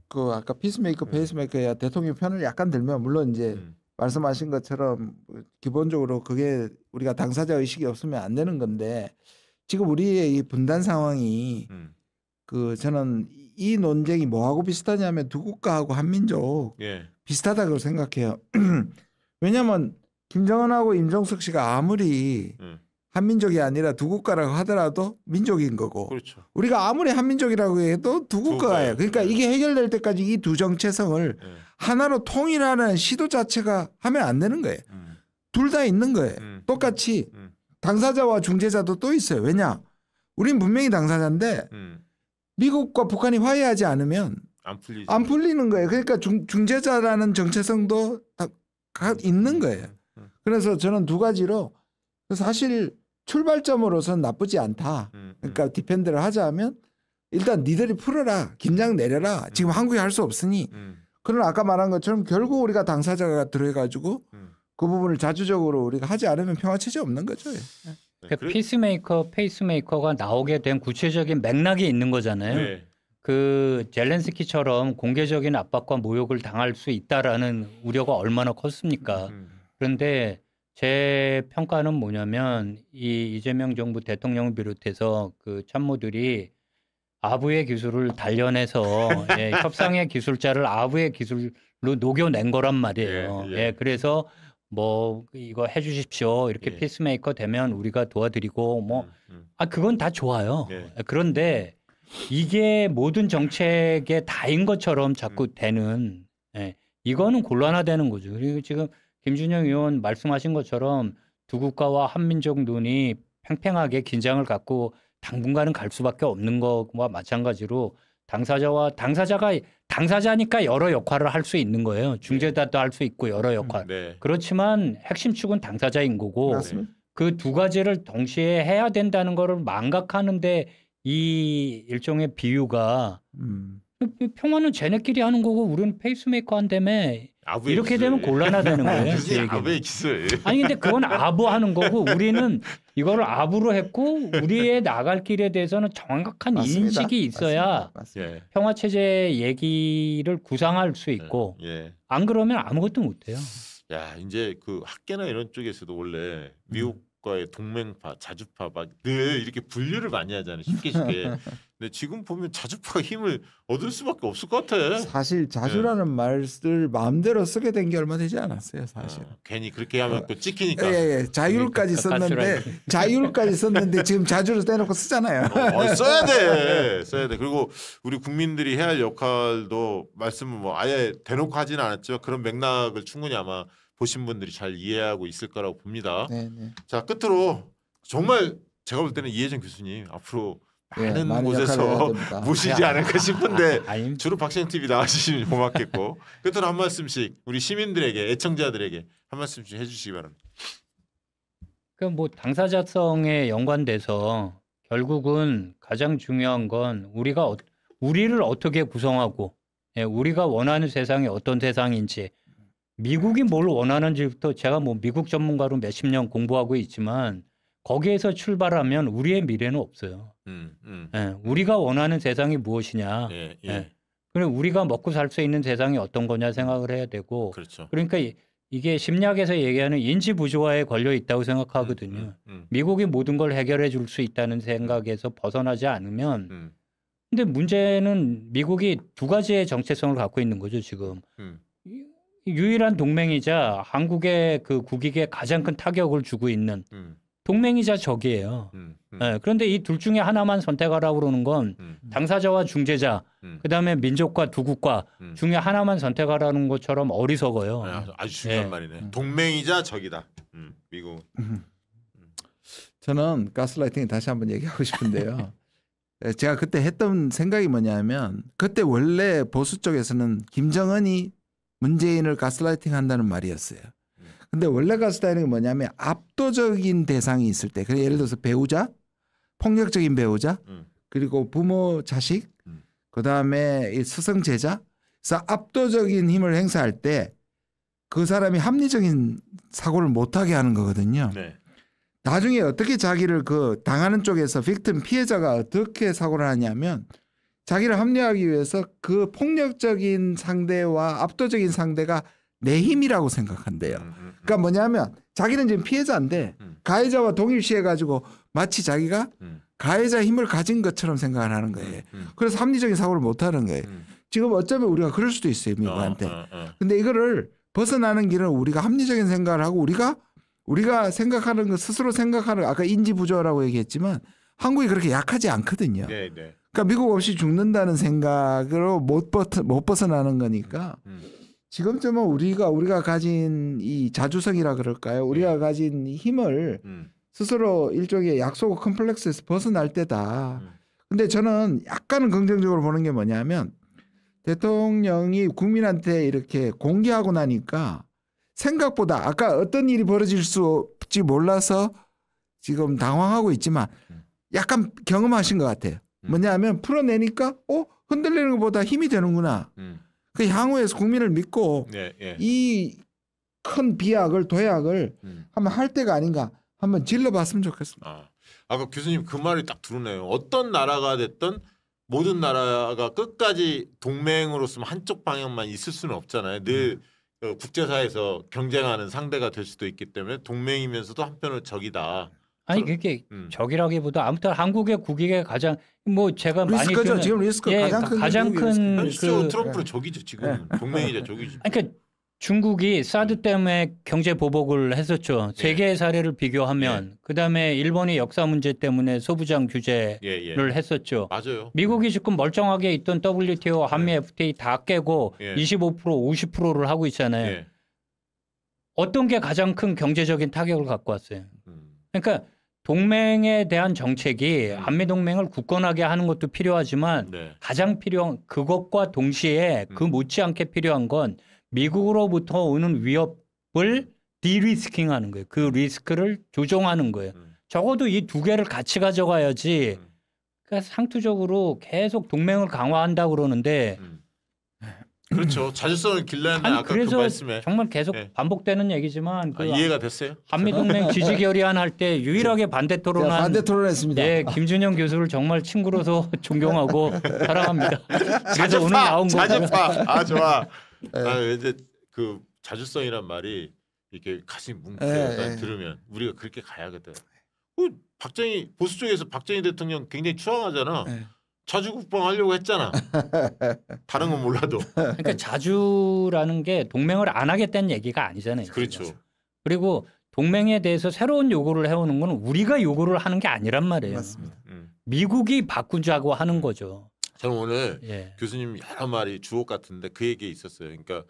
그 아까 피스메이커 페이스메이커야 대통령 편을 약간 들면 물론 이제 말씀하신 것처럼 기본적으로 그게 우리가 당사자 의식이 없으면 안 되는 건데 지금 우리의 이 분단 상황이 그 저는 이 논쟁이 뭐하고 비슷하냐면 두 국가하고 한민족 예. 비슷하다고 생각해요. 왜냐하면 김정은하고 임종석 씨가 아무리 한민족이 아니라 두 국가라고 하더라도 민족인 거고 그렇죠. 우리가 아무리 한민족이라고 해도 두 국가예요. 그러니까 이게 해결될 때까지 이 두 정체성을 하나로 통일하는 시도 자체가 하면 안 되는 거예요. 둘 다 있는 거예요. 똑같이 당사자와 중재자도 또 있어요. 왜냐? 우린 분명히 당사자인데 미국과 북한이 화해하지 않으면 안 풀리는 거예요. 그러니까 중재자라는 정체성도 다 있는 거예요. 그래서 저는 두 가지로 사실 출발점으로서는 나쁘지 않다. 그러니까 디펜드를 하자면 일단 니들이 풀어라. 긴장 내려라. 지금 한국이 할 수 없으니. 그러나 아까 말한 것처럼 결국 우리가 당사자가 들어가지고 그 부분을 자주적으로 우리가 하지 않으면 평화체제 없는 거죠. 그 피스메이커, 페이스메이커가 나오게 된 구체적인 맥락이 있는 거잖아요. 네. 그 젤렌스키처럼 공개적인 압박과 모욕을 당할 수 있다라는 우려가 얼마나 컸습니까? 그런데 제 평가는 뭐냐면 이 이재명 정부 대통령을 비롯해서 그 참모들이 아부의 기술을 단련해서 예, 협상의 기술자를 아부의 기술로 녹여낸 거란 말이에요. 예, 그래서 뭐 이거 해주십시오. 이렇게 피스메이커 되면 우리가 도와드리고 뭐 그건 다 좋아요. 그런데 이게 모든 정책의 다인 것처럼 자꾸 되는 이거는 곤란하다는 거죠. 그리고 지금 김준영 의원 말씀하신 것처럼 두 국가와 한민족 눈이 팽팽하게 긴장을 갖고 당분간은 갈 수밖에 없는 것과 마찬가지로 당사자니까 여러 역할을 할 수 있는 거예요. 중재자도 할 수 있고 여러 역할. 그렇지만 핵심 축은 당사자인 거고 그 두 가지를 동시에 해야 된다는 거를 망각하는데 이 일종의 비유가 평화는 쟤네끼리 하는 거고 우리는 페이스메이커 한다며 이렇게 되면 곤란하다는 거예요. 아부의 기술. 아니 근데 그건 아부하는 거고 우리는 이거를 아부로 했고 우리의 나갈 길에 대해서는 정확한 맞습니다. 인식이 있어야 맞습니다. 평화체제 얘기를 구상할 수 있고 안 그러면 아무것도 못해요. 야 이제 그 학계나 이런 쪽에서도 원래 미국과의 동맹파, 자주파 막 늘 이렇게 분류를 많이 하잖아요. 쉽게. 근데 지금 보면 자주파가 힘을 얻을 수밖에 없을 것 같아. 사실 자주라는 말을 마음대로 쓰게 된 게 얼마 되지 않았어요. 사실. 괜히 그렇게 하면 또 찍히니까. 자율까지 썼는데 지금 자주를 떼놓고 쓰잖아요. 써야 돼. 그리고 우리 국민들이 해야 할 역할도 말씀은 뭐 아예 대놓고 하지는 않았지만 그런 맥락을 충분히 아마 보신 분들이 잘 이해하고 있을 거라고 봅니다. 자 끝으로 정말 제가 볼 때는 이혜정 교수님 앞으로 많은 곳에서 모시지 않을까 싶은데 주로 박시영 TV 나와주시면 고맙겠고 끝으로 한 말씀씩 우리 시민들에게 애청자들에게 한 말씀씩 해주시기 바랍니다. 그 뭐 당사자성에 연관돼서 결국은 가장 중요한 건 우리를 어떻게 구성하고 우리가 원하는 세상이 어떤 세상인지 미국이 뭘 원하는지부터 제가 뭐 미국 전문가로 몇십 년 공부하고 있지만 거기에서 출발하면 우리의 미래는 없어요. 우리가 원하는 세상이 무엇이냐. 그리고 우리가 먹고 살 수 있는 세상이 어떤 거냐 생각을 해야 되고. 그렇죠. 그러니까 이게 심리학에서 얘기하는 인지 부조화에 걸려 있다고 생각하거든요. 미국이 모든 걸 해결해 줄 수 있다는 생각에서 벗어나지 않으면. 근데 문제는 미국이 두 가지의 정체성을 갖고 있는 거죠 지금. 유일한 동맹이자 한국의 그 국익에 가장 큰 타격을 주고 있는 동맹이자 적이에요. 그런데 이 둘 중에 하나만 선택하라고 그러는 건 당사자와 중재자, 그다음에 민족과 두 국가 중에 하나만 선택하라는 것처럼 어리석어요. 아주 중요한 말이네. 동맹이자 적이다. 미국. 저는 가스라이팅 다시 한번 얘기하고 싶은데요. 제가 그때 했던 생각이 뭐냐면 그때 원래 보수 쪽에서는 김정은이 문재인을 가스라이팅 한다는 말이었어요. 근데 원래 가스라이팅이 뭐냐면 압도적인 대상이 있을 때, 그래 예를 들어서 배우자, 폭력적인 배우자, 그리고 부모, 자식, 그 다음에 스승 제자, 그래서 압도적인 힘을 행사할 때 그 사람이 합리적인 사고를 못하게 하는 거거든요. 나중에 어떻게 자기를 그 당하는 쪽에서 빅팀 피해자가 어떻게 사고를 하냐면 자기를 합리화하기 위해서 그 폭력적인 상대와 압도적인 상대가 내 힘이라고 생각한대요. 그러니까 뭐냐면 자기는 지금 피해자인데 가해자와 동일시해가지고 마치 자기가 가해자 힘을 가진 것처럼 생각을 하는 거예요. 그래서 합리적인 사고를 못하는 거예요. 지금 어쩌면 우리가 그럴 수도 있어요. 미국한테. 근데 이거를 벗어나는 길은 우리가 합리적인 생각을 하고 우리가 생각하는 거 스스로 생각하는 아까 인지 부조라고 얘기했지만 한국이 그렇게 약하지 않거든요. 네, 네. 그러니까 미국 없이 죽는다는 생각으로 못 벗어나는 거니까 지금쯤은 우리가 가진 이 자주성이라 그럴까요? 우리가 가진 힘을 스스로 일종의 약속 컴플렉스에서 벗어날 때다. 근데 저는 약간은 긍정적으로 보는 게 뭐냐면 대통령이 국민한테 이렇게 공개하고 나니까 생각보다 아까 어떤 일이 벌어질지 몰라서 지금 당황하고 있지만 약간 경험하신 것 같아요. 뭐냐면 풀어내니까 흔들리는 것보다 힘이 되는구나. 그 향후에서 국민을 믿고 이 큰 비약을 도약을 한번 할 때가 아닌가 한번 질러봤으면 좋겠습니다. 아까 교수님 그 말이 딱 들어오네요. 어떤 나라가 됐든 모든 나라가 끝까지 동맹으로서만 한쪽 방향만 있을 수는 없잖아요. 늘 국제사회에서 경쟁하는 상대가 될 수도 있기 때문에 동맹이면서도 한편으로 적이다. 아니 그게 적이라기보다 아무튼 한국의 국익에 가장 뭐 제가 리스크죠. 많이 지금 리스크 가장 큰 현실적으로 트럼프는 적이죠. 지금 동맹이자 적이죠. 그러니까 중국이 사드 때문에 경제 보복을 했었죠. 세계의 사례를 비교하면 그다음에 일본이 역사 문제 때문에 소부장 규제를 했었죠. 맞아요. 미국이 지금 멀쩡하게 있던 WTO, 한미 FTA 다 깨고 25% 50%를 하고 있잖아요. 어떤 게 가장 큰 경제적인 타격을 갖고 왔어요. 그러니까 동맹에 대한 정책이 한미 동맹을 굳건하게 하는 것도 필요하지만 가장 필요한 그것과 동시에 그 못지않게 필요한 건 미국으로부터 오는 위협을 디리스킹하는 거예요. 그 리스크를 조정하는 거예요. 적어도 이 두 개를 같이 가져가야지. 그러니까 상투적으로 계속 동맹을 강화한다고 그러는데 그렇죠. 자주성을 길러야만 아까 그래서 그 말씀에 정말 계속 반복되는 얘기지만 그 이해가 됐어요? 한미동맹 지지결의안 할 때 유일하게 반대 토론한 반대 토론했습니다. 김준영 교수를 정말 친구로서 존경하고 사랑합니다. 그래서 오늘 나온 거고요. 자주파. 좋아. 이제 그 자주성이란 말이 이렇게 가슴이 뭉클해요. 들으면 우리가 그렇게 가야거든. 박정희 보수 쪽에서 박정희 대통령 굉장히 추앙하잖아. 자주국방 하려고 했잖아. 다른 건 몰라도. 그러니까 자주라는 게 동맹을 안 하겠다는 얘기가 아니잖아요. 그렇죠. 그리고 동맹에 대해서 새로운 요구를 해오는 건 우리가 요구를 하는 게 아니란 말이에요. 맞습니다. 미국이 바꾸자고 하는 거죠. 저는 오늘 교수님 여러 말이 주옥 같은데 그 얘기 있었어요. 그러니까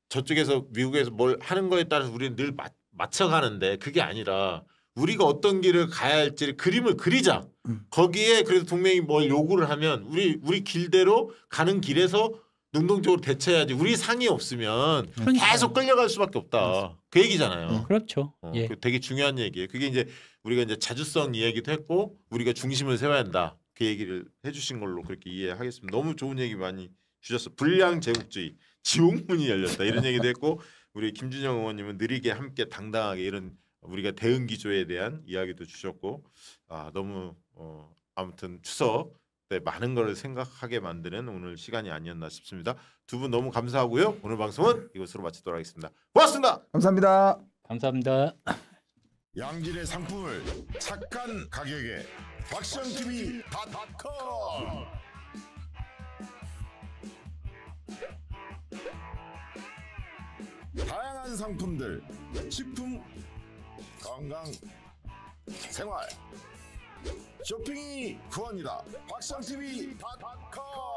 저쪽에서 미국에서 뭘 하는 거에 따라서 우리는 늘 맞춰가는데 그게 아니라 우리가 어떤 길을 가야 할지 그림을 그리자. 거기에 그래도 동맹이 뭘 요구를 하면 우리 길대로 가는 길에서 능동적으로 대처해야지. 우리 상의 없으면 계속 끌려갈 수밖에 없다. 그 얘기잖아요. 그렇죠. 되게 중요한 얘기예요. 그게 이제 우리가 이제 자주성 이야기도 했고 우리가 중심을 세워야 한다. 그 얘기를 해주신 걸로 그렇게 이해하겠습니다. 너무 좋은 얘기 많이 주셨어. 불량 제국주의, 지옥문이 열렸다 이런 얘기도 했고 우리 김준영 의원님은 느리게 함께 당당하게 이런 우리가 대응 기조에 대한 이야기도 주셨고 너무 아무튼 추석 때 많은 걸 생각하게 만드는 오늘 시간이 아니었나 싶습니다. 두 분 너무 감사하고요. 오늘 방송은 이것으로 마치도록 하겠습니다. 고맙습니다. 감사합니다. 감사합니다. 양질의 상품을 착한 가격에 박시영TV.com 다양한 상품들 식품 건강 생활 쇼핑이 구원이다. 박시영TV.com